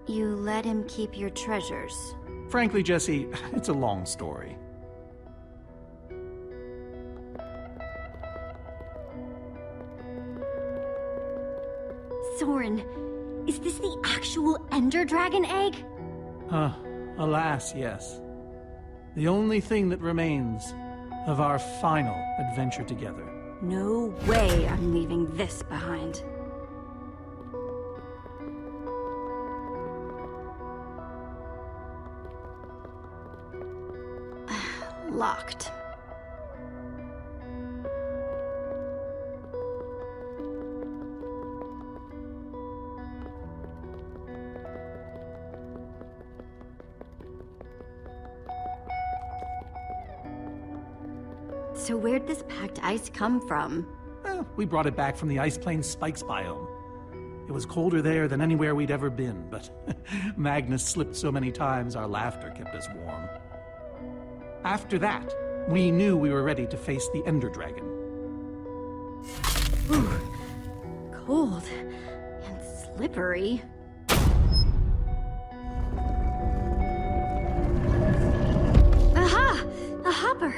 You let him keep your treasures. Frankly, Jesse, it's a long story. Soren, is this the actual Ender Dragon egg? Alas, yes. The only thing that remains of our final adventure together. No way I'm leaving this behind. Locked. So where'd this packed ice come from? We brought it back from the Ice Plains Spikes biome. It was colder there than anywhere we'd ever been, but Magnus slipped so many times our laughter kept us warm. After that, we knew we were ready to face the Ender Dragon. Ooh, cold and slippery. Aha! A hopper!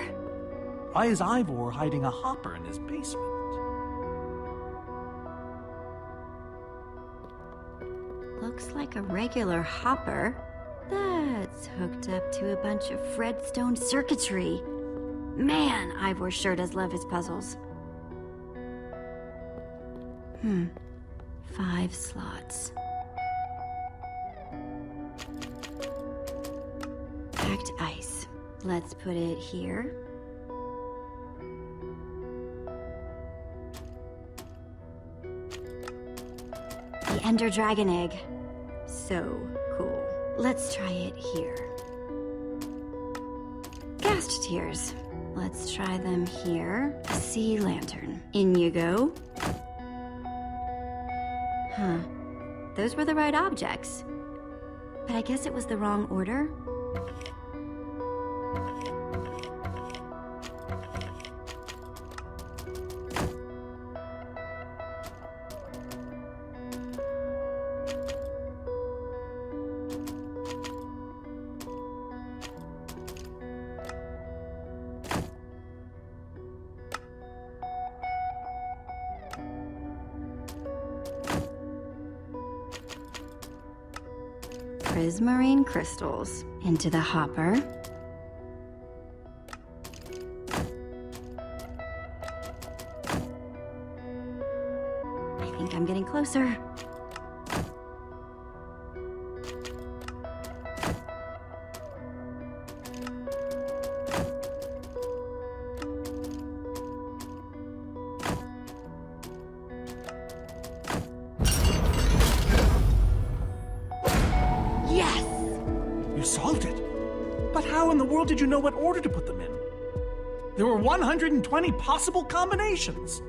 Why is Ivor hiding a hopper in his basement? Looks like a regular hopper that's hooked up to a bunch of Fredstone circuitry. Man, Ivor sure does love his puzzles. 5 slots. Packed ice. Let's put it here. The Ender Dragon egg. So cool. Let's try it here. Ghast tears. Let's try them here. A sea lantern. In you go. Huh. Those were the right objects. But I guess it was the wrong order. prismarine crystals into the hopper. I think I'm getting closer. How in the world did you know what order to put them in? There were 120 possible combinations.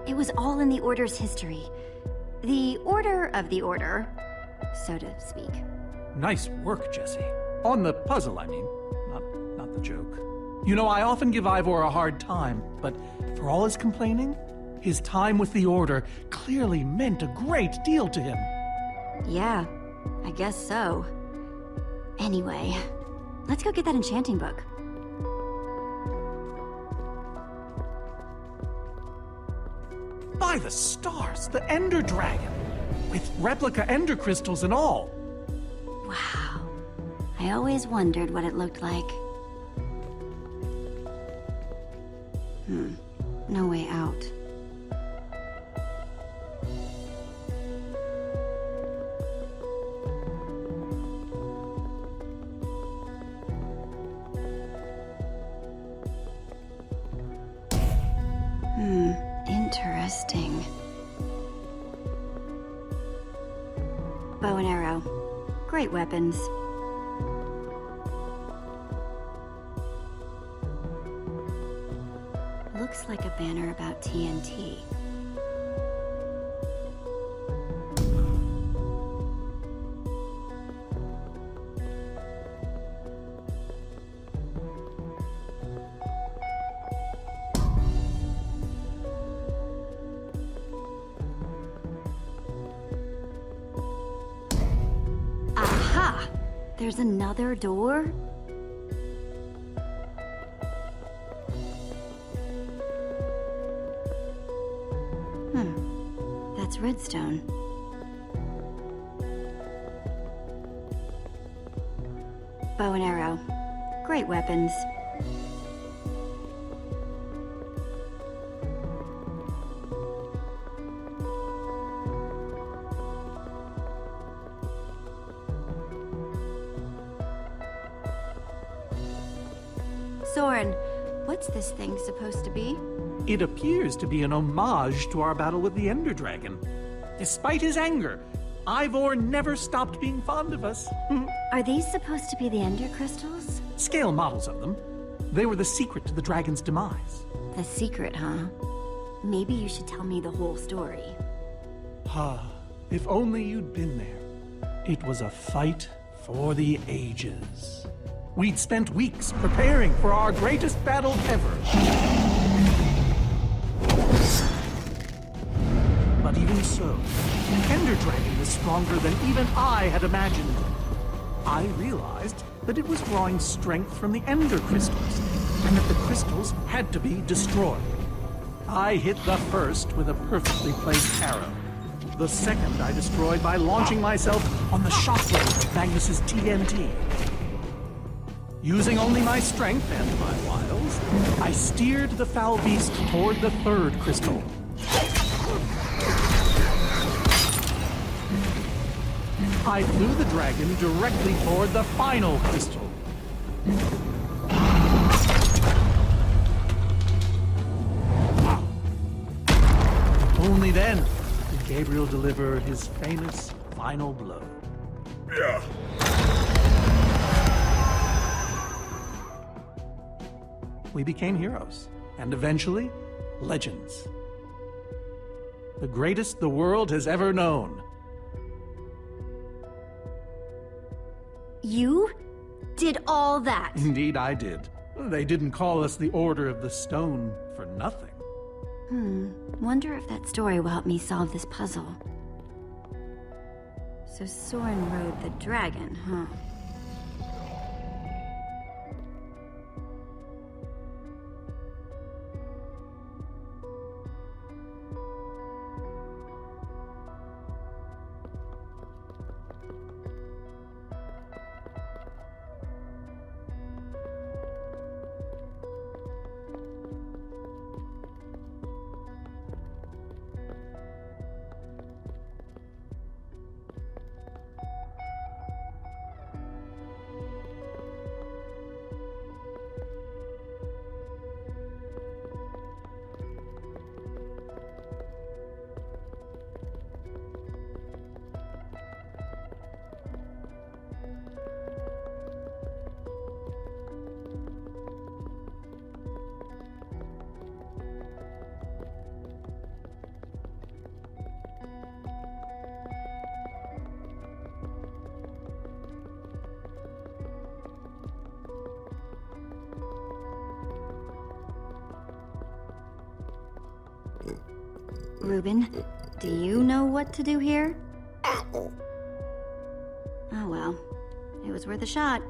It was all in the Order's history. The order of the Order, so to speak. Nice work, Jesse. On the puzzle, I mean. Not the joke. You know, I often give Ivor a hard time, but for all his complaining, his time with the Order clearly meant a great deal to him. Yeah, I guess so. Anyway, let's go get that enchanting book. By the stars, the Ender Dragon! With replica Ender crystals and all! Wow. I always wondered what it looked like. No way out. Interesting. Bow and arrow. Great weapons. Looks like a banner about TNT. Aha! There's another door? That's redstone. Bow and arrow. Great weapons. Soren, what's this thing supposed to be? It appears to be an homage to our battle with the Ender Dragon. Despite his anger, Ivor never stopped being fond of us. Are these supposed to be the Ender crystals? Scale models of them. They were the secret to the dragon's demise. The secret, huh? Maybe you should tell me the whole story. If only you'd been there. It was a fight for the ages. We'd spent weeks preparing for our greatest battle ever. But even so, the Ender Dragon was stronger than even I had imagined. I realized that it was drawing strength from the Ender crystals, and that the crystals had to be destroyed. I hit the first with a perfectly placed arrow. The second I destroyed by launching myself on the shockwave of Magnus's TNT. Using only my strength and my wiles, I steered the foul beast toward the third crystal. I flew the dragon directly toward the final crystal. Only then did Gabriel deliver his famous final blow. Yeah. We became heroes, and eventually, legends. The greatest the world has ever known. You did all that? Indeed, I did. They didn't call us the Order of the Stone for nothing. Wonder if that story will help me solve this puzzle. So Soren rode the dragon, huh? Reuben, do you know what to do here? Oh well, it was worth a shot.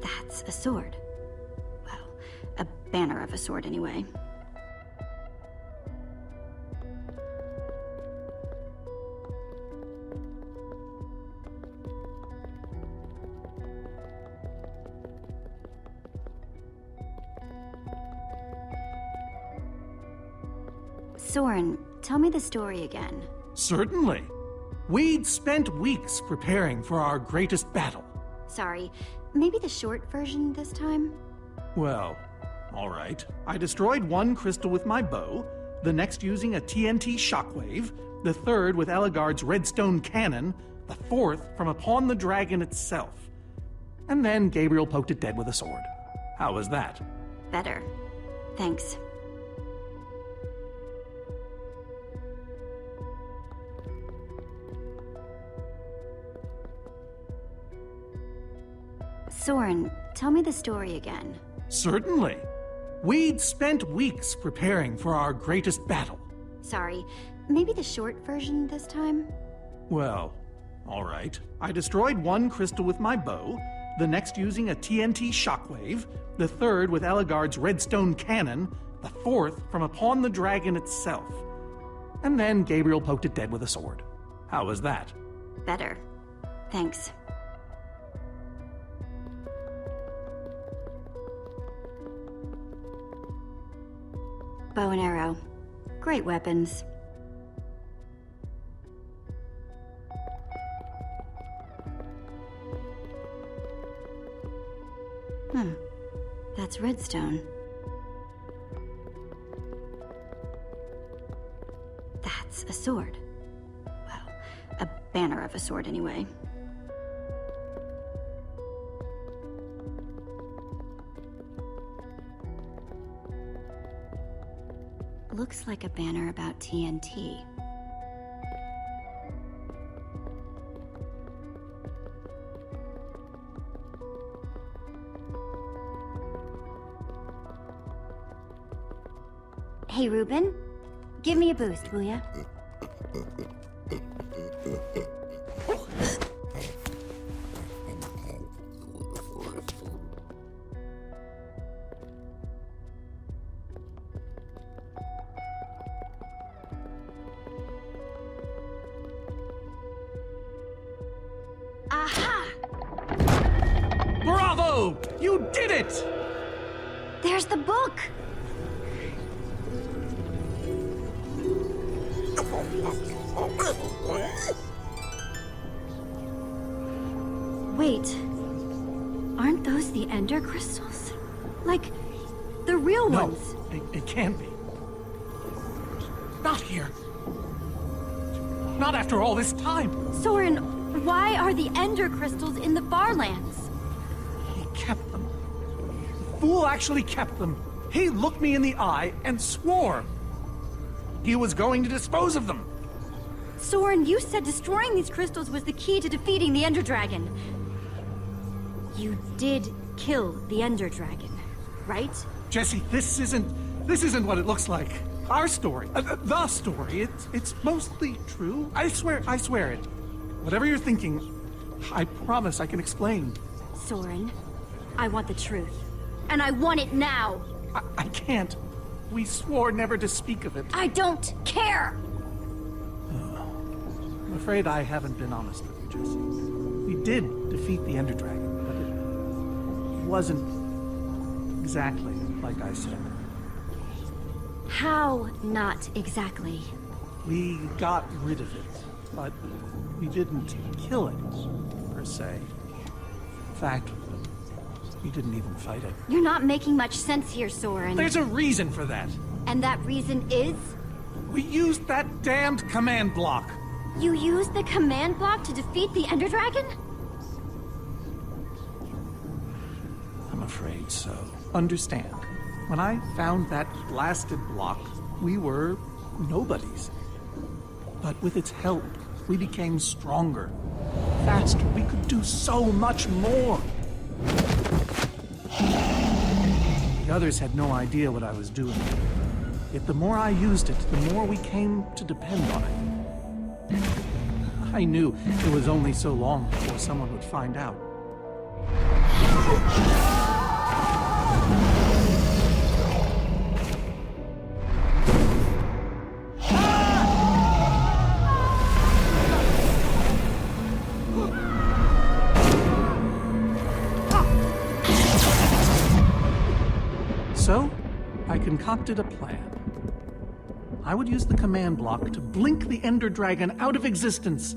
That's a sword. Well, a banner of a sword anyway. Soren, tell me the story again. Certainly. We'd spent weeks preparing for our greatest battle. Sorry, maybe the short version this time? Well, all right. I destroyed one crystal with my bow, the next using a TNT shockwave, the third with Ellegaard's redstone cannon, the fourth from upon the dragon itself. And then Gabriel poked it dead with a sword. How was that? Better. Thanks. Soren, tell me the story again. Certainly. We'd spent weeks preparing for our greatest battle. Sorry, maybe the short version this time? Well, all right. I destroyed one crystal with my bow, the next using a TNT shockwave, the third with Ellegaard's redstone cannon, the fourth from upon the dragon itself. And then Gabriel poked it dead with a sword. How was that? Better. Thanks. Bow and arrow. Great weapons. That's redstone. That's a sword. Well, a banner of a sword anyway. Looks like a banner about TNT. Hey, Reuben, give me a boost, will ya? Aha! Bravo! You did it! There's the book! Wait, aren't those the ender crystals? Like, the real ones? No, it can't be. Not here. Not after all this time. Soren, why are the ender crystals in the Farlands? He kept them. The fool actually kept them. He looked me in the eye and swore he was going to dispose of them. Soren, you said destroying these crystals was the key to defeating the Ender Dragon. You did kill the Ender Dragon, right? Jesse, this isn't what it looks like. Our story, the story, it's mostly true. I swear it. Whatever you're thinking, I promise I can explain. Soren, I want the truth. And I want it now! I can't. We swore never to speak of it. I don't care! I'm afraid I haven't been honest with you, Jesse. We did defeat the Ender Dragon, but it wasn't exactly like I said. How not exactly? We got rid of it, but we didn't kill it, per se. In fact, we didn't even fight it. You're not making much sense here, Soren. There's a reason for that. And that reason is? We used that damned command block. You used the command block to defeat the Ender Dragon? I'm afraid so. Understand, when I found that blasted block, we were Nobody's. But with its help, we became stronger, faster. We could do so much more. The others had no idea what I was doing. Yet the more I used it, the more we came to depend on it. I knew it was only so long before someone would find out. So, I concocted a plan. I would use the command block to blink the Ender Dragon out of existence.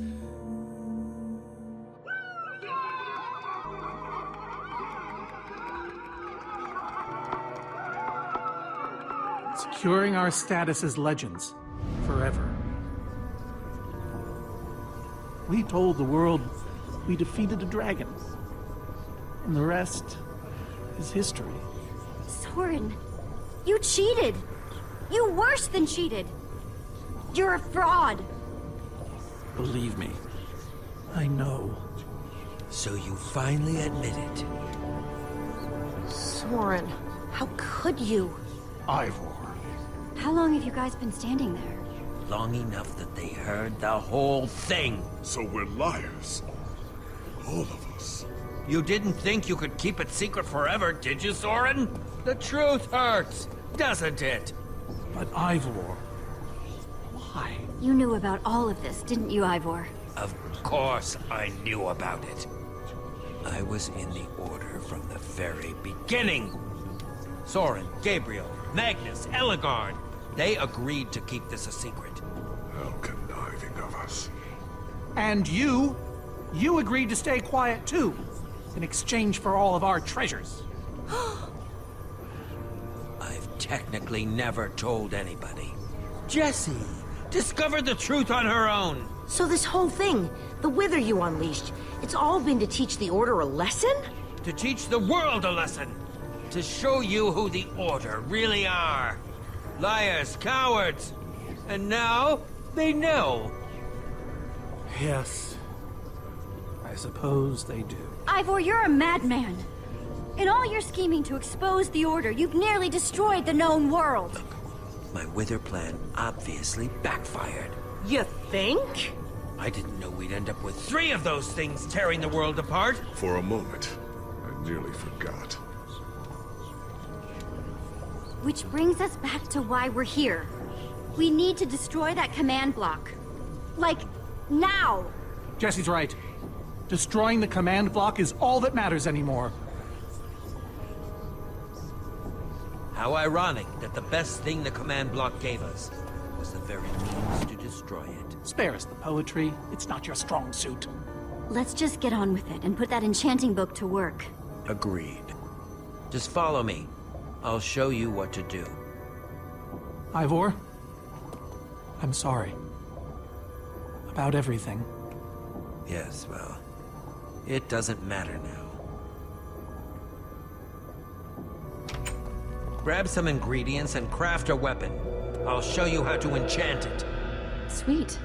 Securing our status as legends forever. We told the world we defeated a dragon. And the rest is history. Soren, you cheated! You worse than cheated! You're a fraud! Believe me, I know. So you finally admit it. Soren, how could you? Ivor. How long have you guys been standing there? Long enough that they heard the whole thing. So we're liars. All of us. You didn't think you could keep it secret forever, did you, Soren? The truth hurts, doesn't it? But Ivor, why? You knew about all of this, didn't you, Ivor? Of course I knew about it. I was in the Order from the very beginning. Soren, Gabriel, Magnus, Ellegaard, they agreed to keep this a secret. How conniving of us. And you agreed to stay quiet too, in exchange for all of our treasures. I've technically never told anybody. Jessie discovered the truth on her own. So this whole thing, the wither you unleashed, it's all been to teach the Order a lesson? To teach the world a lesson. To show you who the Order really are. Liars, cowards. And now, they know. Yes, I suppose they do. Ivor, you're a madman. In all your scheming to expose the Order, you've nearly destroyed the known world. My wither plan obviously backfired. You think? I didn't know we'd end up with 3 of those things tearing the world apart. For a moment, I nearly forgot. Which brings us back to why we're here. We need to destroy that command block. Like, now! Jesse's right. Destroying the command block is all that matters anymore. How ironic that the best thing the command block gave us was the very means to destroy it. Spare us the poetry. It's not your strong suit. Let's just get on with it and put that enchanting book to work. Agreed. Just follow me. I'll show you what to do. Ivor, I'm sorry. About everything. Yes, well, it doesn't matter now. Grab some ingredients and craft a weapon. I'll show you how to enchant it. Sweet.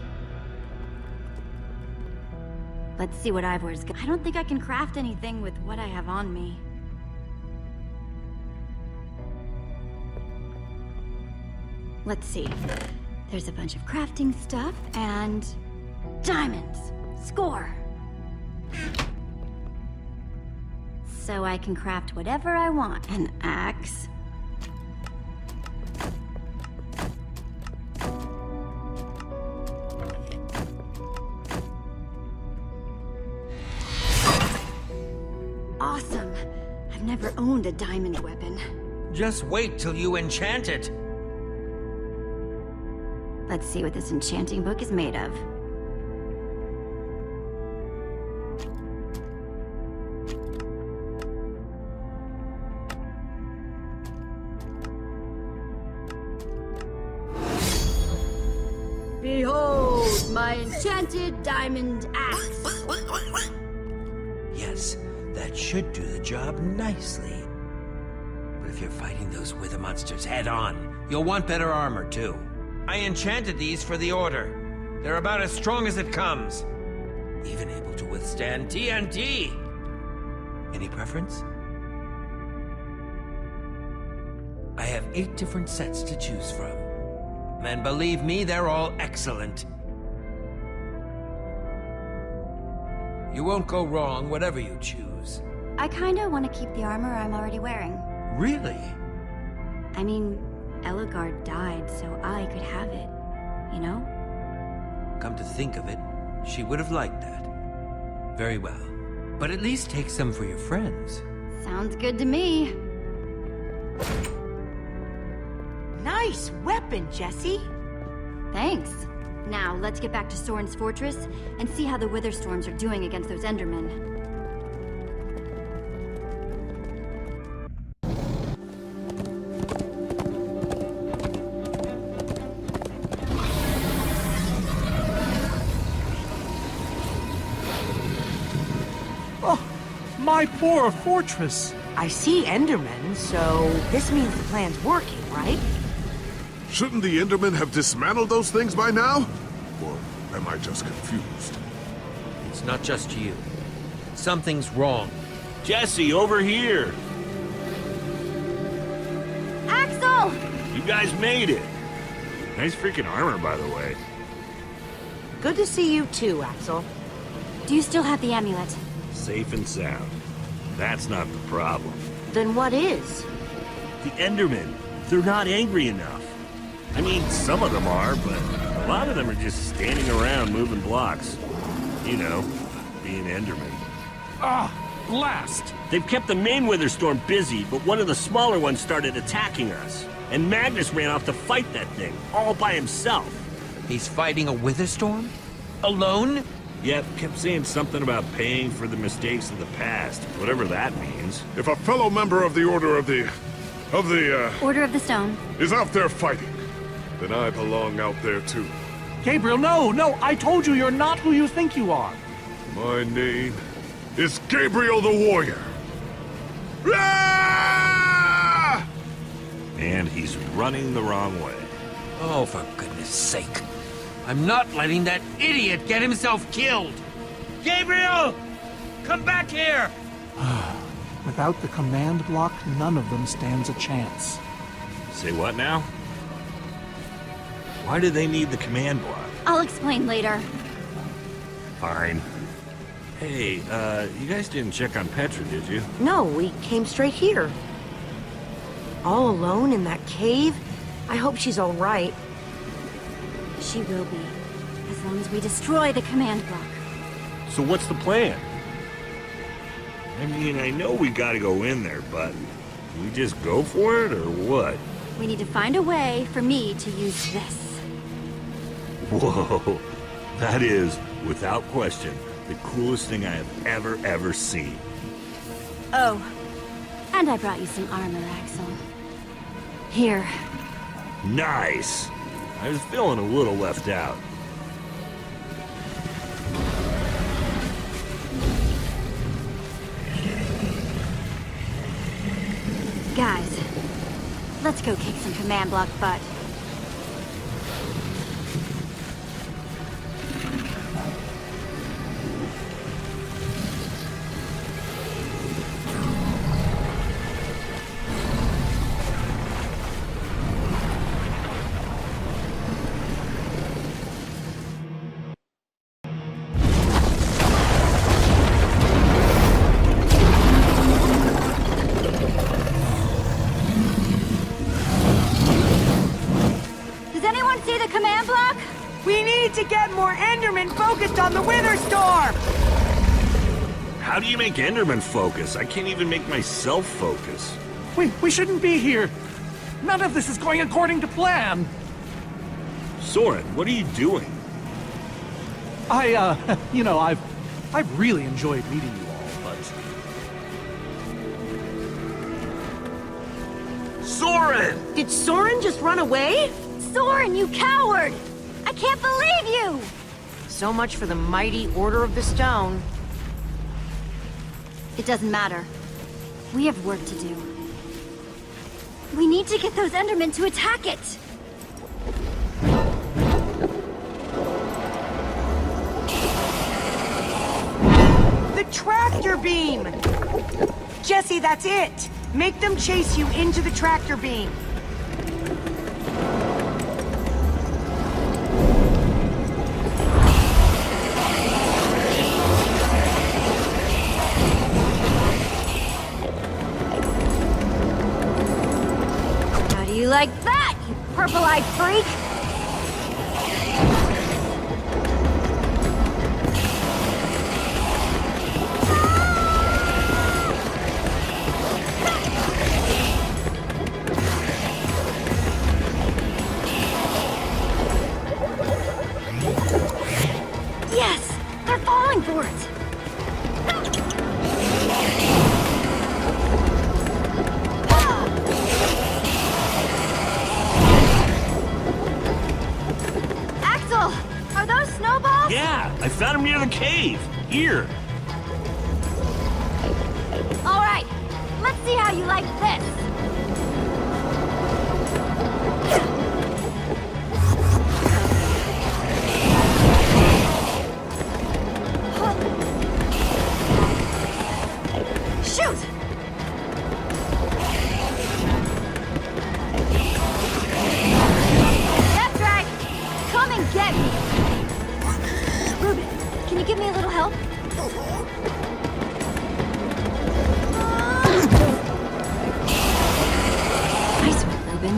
Let's see what Ivor's got. I don't think I can craft anything with what I have on me. Let's see. There's a bunch of crafting stuff and diamonds. Score. So I can craft whatever I want. An axe. Awesome. I've never owned a diamond weapon. Just wait till you enchant it. Let's see what this enchanting book is made of. Behold, my enchanted diamond axe. Yes, that should do the job nicely. But if you're fighting those wither monsters head on, you'll want better armor too. I enchanted these for the Order. They're about as strong as it comes. Even able to withstand TNT. Any preference? I have 8 different sets to choose from. And believe me, they're all excellent. You won't go wrong, whatever you choose. I kinda want to keep the armor I'm already wearing. Really? I mean, Ellegaard died so I could have it, you know? Come to think of it, she would have liked that. Very well. But at least take some for your friends. Sounds good to me. Nice weapon, Jesse. Thanks. Now, let's get back to Soren's fortress and see how the Witherstorms are doing against those Endermen. Oh, my poor fortress. I see Endermen, so this means the plan's working, right? Shouldn't the Endermen have dismantled those things by now? Or am I just confused? It's not just you. Something's wrong. Jesse, over here! Axel! You guys made it! Nice freaking armor, by the way. Good to see you too, Axel. Do you still have the amulet? Safe and sound. That's not the problem. Then what is? The Endermen, they're not angry enough. I mean, some of them are, but a lot of them are just standing around moving blocks. You know, being Endermen. Ah, blast! They've kept the main Witherstorm busy, but one of the smaller ones started attacking us. And Magnus ran off to fight that thing, all by himself. He's fighting a Witherstorm? Alone? Yep, kept saying something about paying for the mistakes of the past, whatever that means. If a fellow member of the Order of the Order of the Stone. is out there fighting, then I belong out there too. Gabriel, no, I told you you're not who you think you are. My name is Gabriel the Warrior. Ah! And he's running the wrong way. Oh, for goodness sake. I'm not letting that idiot get himself killed! Gabriel! Come back here! Without the command block, none of them stands a chance. Say what now? Why do they need the command block? I'll explain later. Fine. Hey, you guys didn't check on Petra, did you? No, we came straight here. All alone in that cave? I hope she's all right. She will be, as long as we destroy the command block. So what's the plan? I mean, I know we gotta go in there, but we just go for it, or what? We need to find a way for me to use this. Whoa, that is, without question, the coolest thing I have ever seen. Oh, and I brought you some armor, Axel. Here. Nice! I was feeling a little left out. Guys, let's go kick some command block butt. To get more Endermen focused on the Witherstorm! How do you make Enderman focus? I can't even make myself focus. We shouldn't be here. None of this is going according to plan. Soren, what are you doing? You know, I've really enjoyed meeting you all, but... Soren! Did Soren just run away? Soren, you coward! I can't believe you! So much for the mighty Order of the Stone. It doesn't matter. We have work to do. We need to get those Endermen to attack it! tractor beam! Jesse, that's it! Make them chase you into the tractor beam. How do you like that, you purple-eyed freak? Yes! They're falling for it! Axel! Are those snowballs? Yeah, I found him near the cave. Here. Alright, let's see how you like this. Shoot! That's right! Come and get me! Ruben, can you give me a little help? Nice one, Ruben.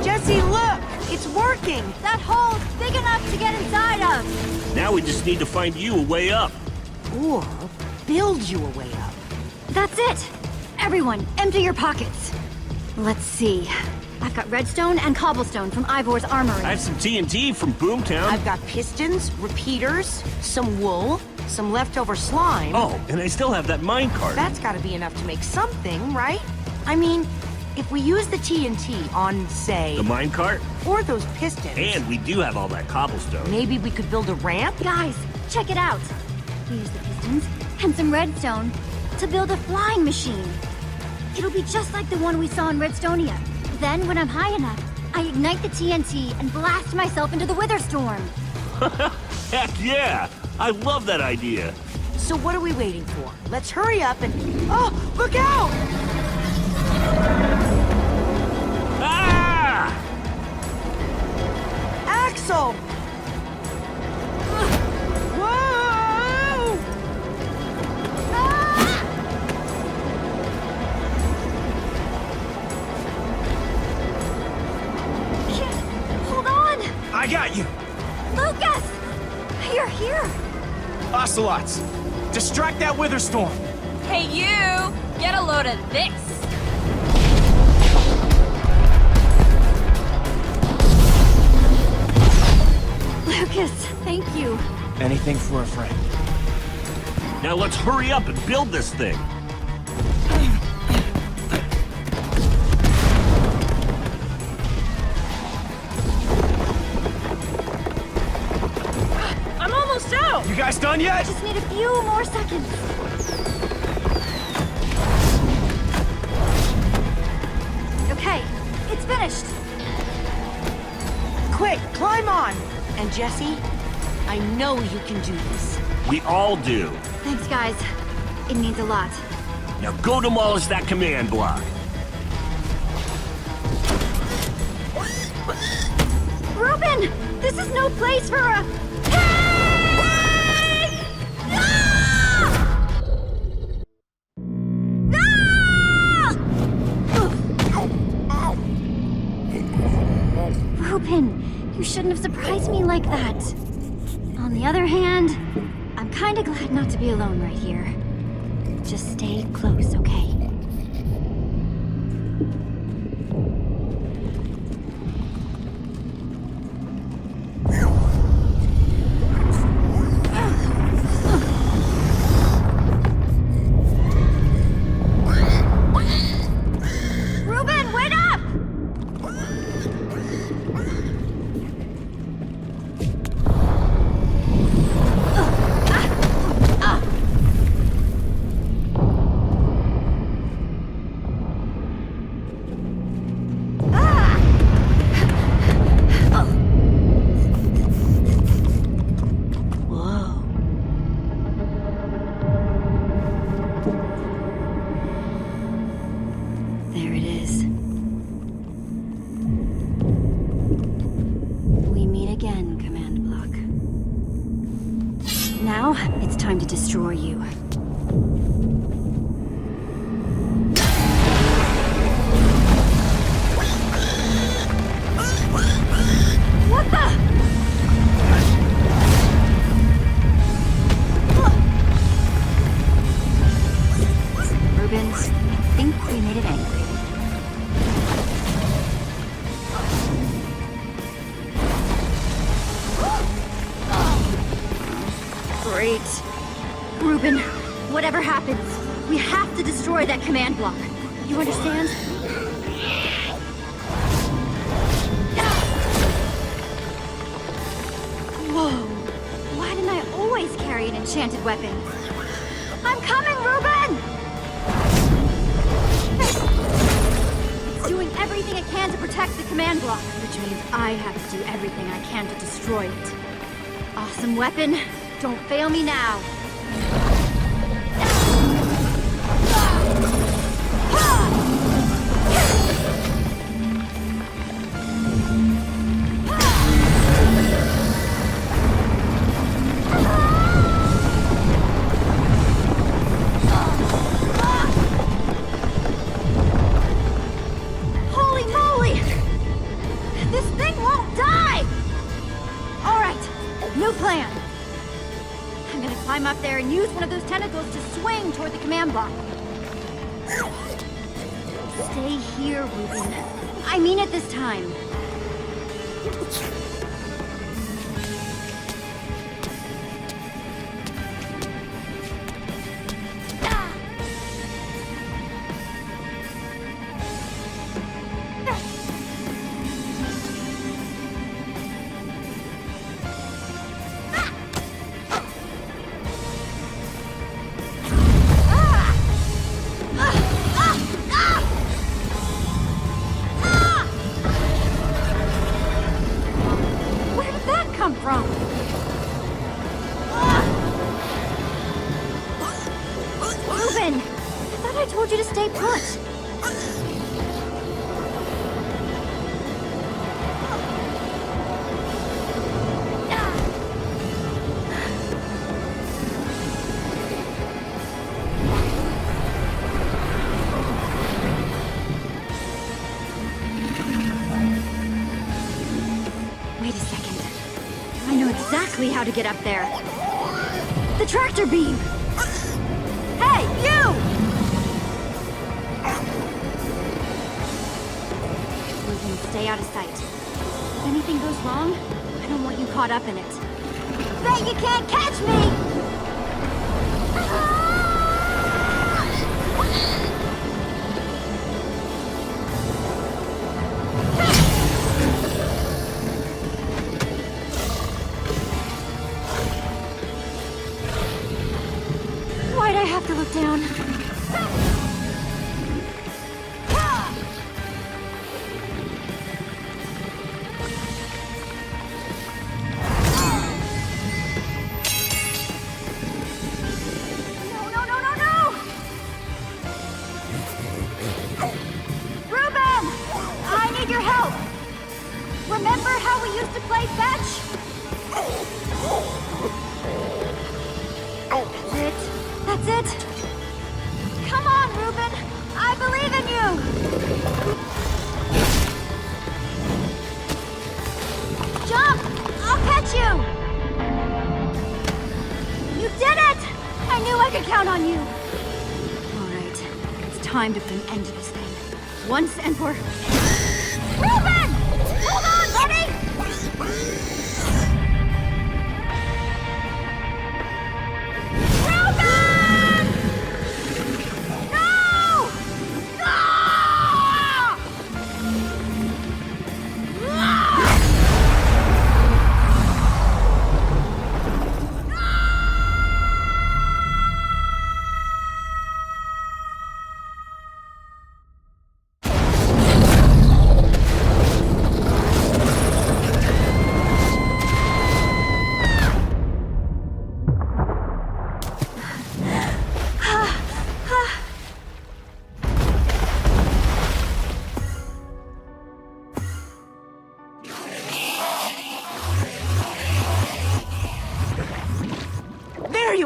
Jesse, look! It's working! That hole's big enough to get inside of! Now we just need to find you a way up. Or build you a way up. That's it! Everyone, empty your pockets. Let's see. I've got redstone and cobblestone from Ivor's armory. I have some TNT from Boomtown. I've got pistons, repeaters, some wool, some leftover slime. Oh, and I still have that minecart. That's gotta be enough to make something, right? I mean, if we use the TNT on, say... The minecart? Or those pistons... And we do have all that cobblestone. Maybe we could build a ramp? Guys, check it out. We use the pistons and some redstone to build a flying machine. It'll be just like the one we saw in Redstonia. Then, when I'm high enough, I ignite the TNT and blast myself into the Wither Storm. Heck yeah! I love that idea. So what are we waiting for? Let's hurry up and... Oh, look out! Ah! Axel! Whoa! Ah! Hold on! I got you! Lucas! You're here! Ocelots! Distract that Wither Storm! Hey, you! Get a load of this! Lucas, thank you. Anything for a friend. Now let's hurry up and build this thing. I'm almost out! You guys done yet? Just need a few more seconds. Okay, it's finished. Quick, climb on! And Jesse, I know you can do this. We all do. Thanks, guys. It means a lot. Now go demolish that command block. Ruben! This is no place for a... Hey! Ah! Ah! Ruben, you shouldn't have surprised me like that. On the other hand, I'm kinda glad not to be alone right here. Just stay close, okay? Ruben, wait up! time to destroy you. What the? Ruben, I think we made it angry. Great. Ruben, whatever happens, we have to destroy that command block. You understand? Whoa. Why didn't I always carry an enchanted weapon? I'm coming, Ruben! It's doing everything it can to protect the command block, which means I have to do everything I can to destroy it. Awesome weapon. Don't fail me now. Holy moly! This thing won't die! All right, new plan. I'm gonna climb up there and use one of those tentacles to swing toward the command block. Stay here, Ruben. I mean it this time. From? Ruben! I thought I told you to stay put. Wait a second. I know exactly how to get up there. The tractor beam! Hey, you! Ruben, stay out of sight. If anything goes wrong, I don't want you caught up in it. Bet you can't catch me! Why'd I have to look down? Remember how we used to play fetch? That's it. Come on, Ruben. I believe in you. Jump! I'll catch you. You did it! I knew I could count on you. All right. It's time to put an end to this thing. Once and for... Ruben! Hold on, buddy! Ruben! No! No!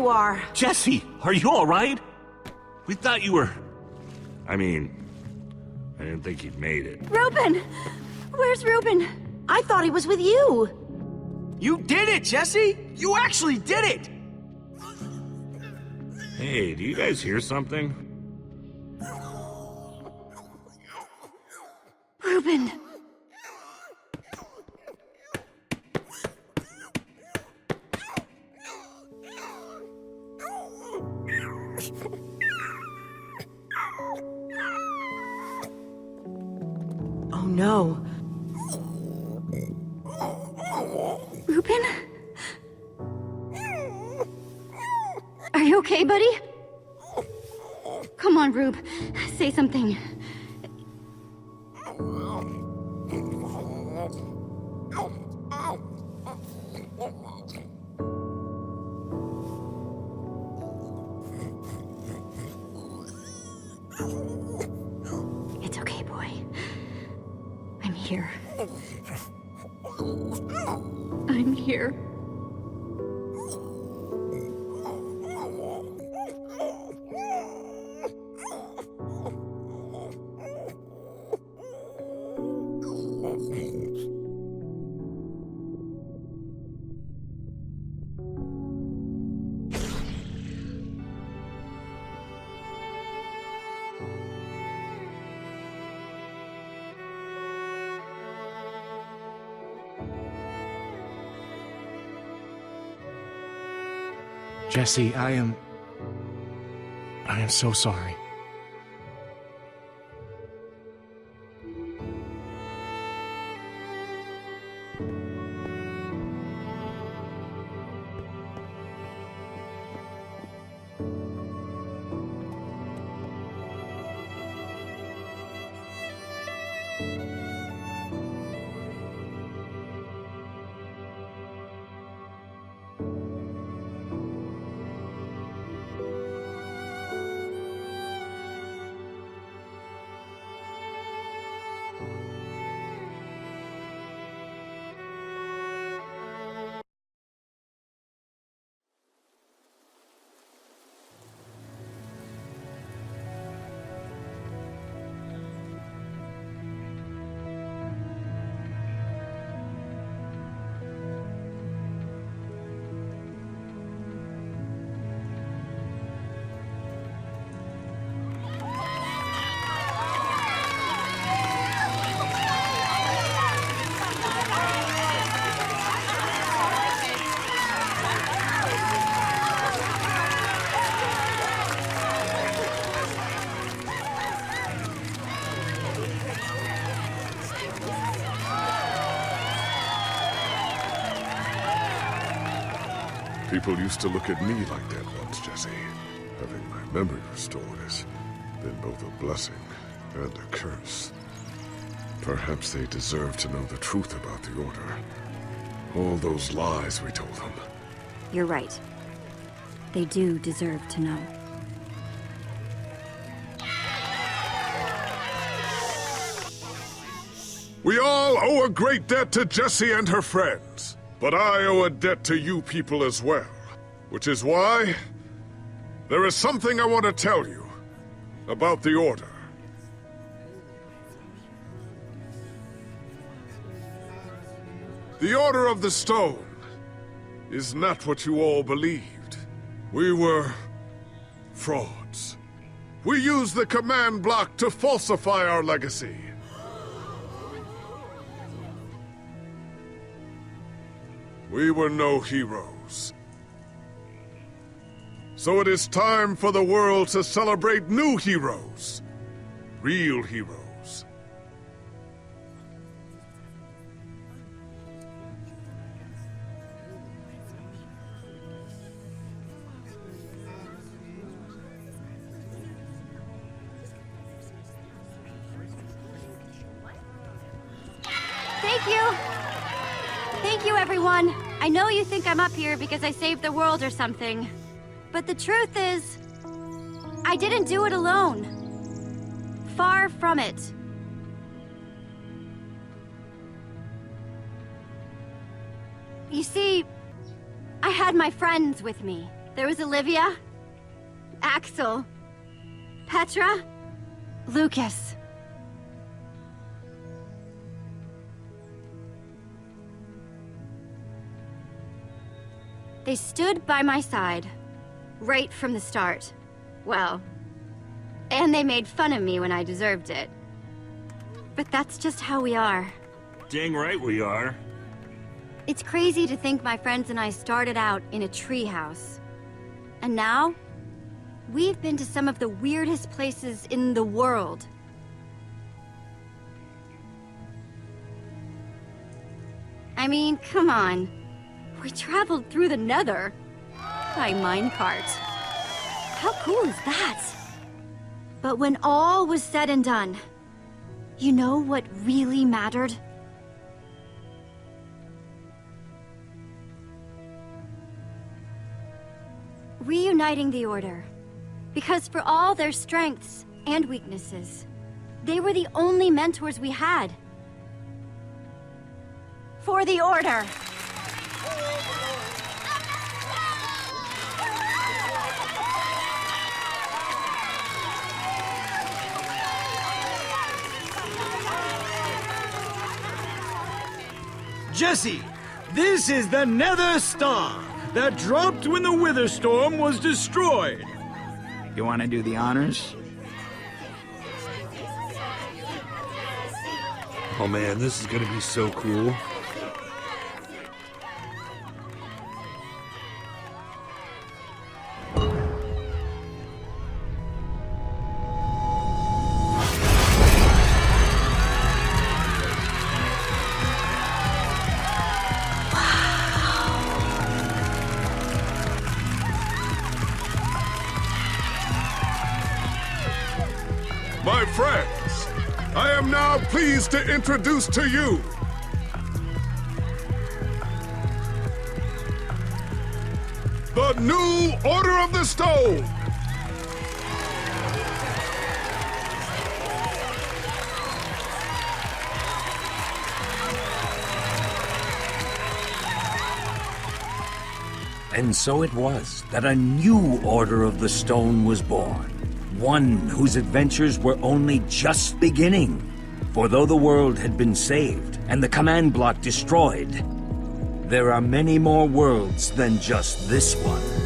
are. Jesse, are you all right? We thought you were... I mean, I didn't think you'd made it. Reuben! Where's Reuben? I thought he was with you. You did it, Jesse! You actually did it! Hey, do you guys hear something? Reuben! Oh no. Reuben? Are you okay, buddy? Come on, Rube. Say something. It's okay, boy. I'm here. I'm here. Jesse, I am so sorry. People used to look at me like that once, Jesse. Having my memory restored has been both a blessing and a curse. Perhaps they deserve to know the truth about the Order. All those lies we told them. You're right. They do deserve to know. We all owe a great debt to Jessie and her friends. But I owe a debt to you people as well. Which is why there is something I want to tell you about the Order. The Order of the Stone is not what you all believed. We were frauds. We used the command block to falsify our legacy. We were no heroes. So it is time for the world to celebrate new heroes. Real heroes. Thank you! Thank you, everyone! I know you think I'm up here because I saved the world or something. But the truth is, I didn't do it alone. Far from it. You see, I had my friends with me. There was Olivia, Axel, Petra, Lucas. They stood by my side, right from the start. Well, and they made fun of me when I deserved it. But that's just how we are. Dang right we are. It's crazy to think my friends and I started out in a treehouse. And now, we've been to some of the weirdest places in the world. I mean, come on. We traveled through the Nether by minecart. How cool is that? But when all was said and done, you know what really mattered? Reuniting the Order. Because for all their strengths and weaknesses, they were the only mentors we had. For the Order! Jesse, this is the Nether Star that dropped when the Wither Storm was destroyed. You want to do the honors? Oh man, this is gonna be so cool. My friends, I am now pleased to introduce to you the new Order of the Stone. And so it was that a new Order of the Stone was born. One whose adventures were only just beginning. For though the world had been saved and the command block destroyed, there are many more worlds than just this one.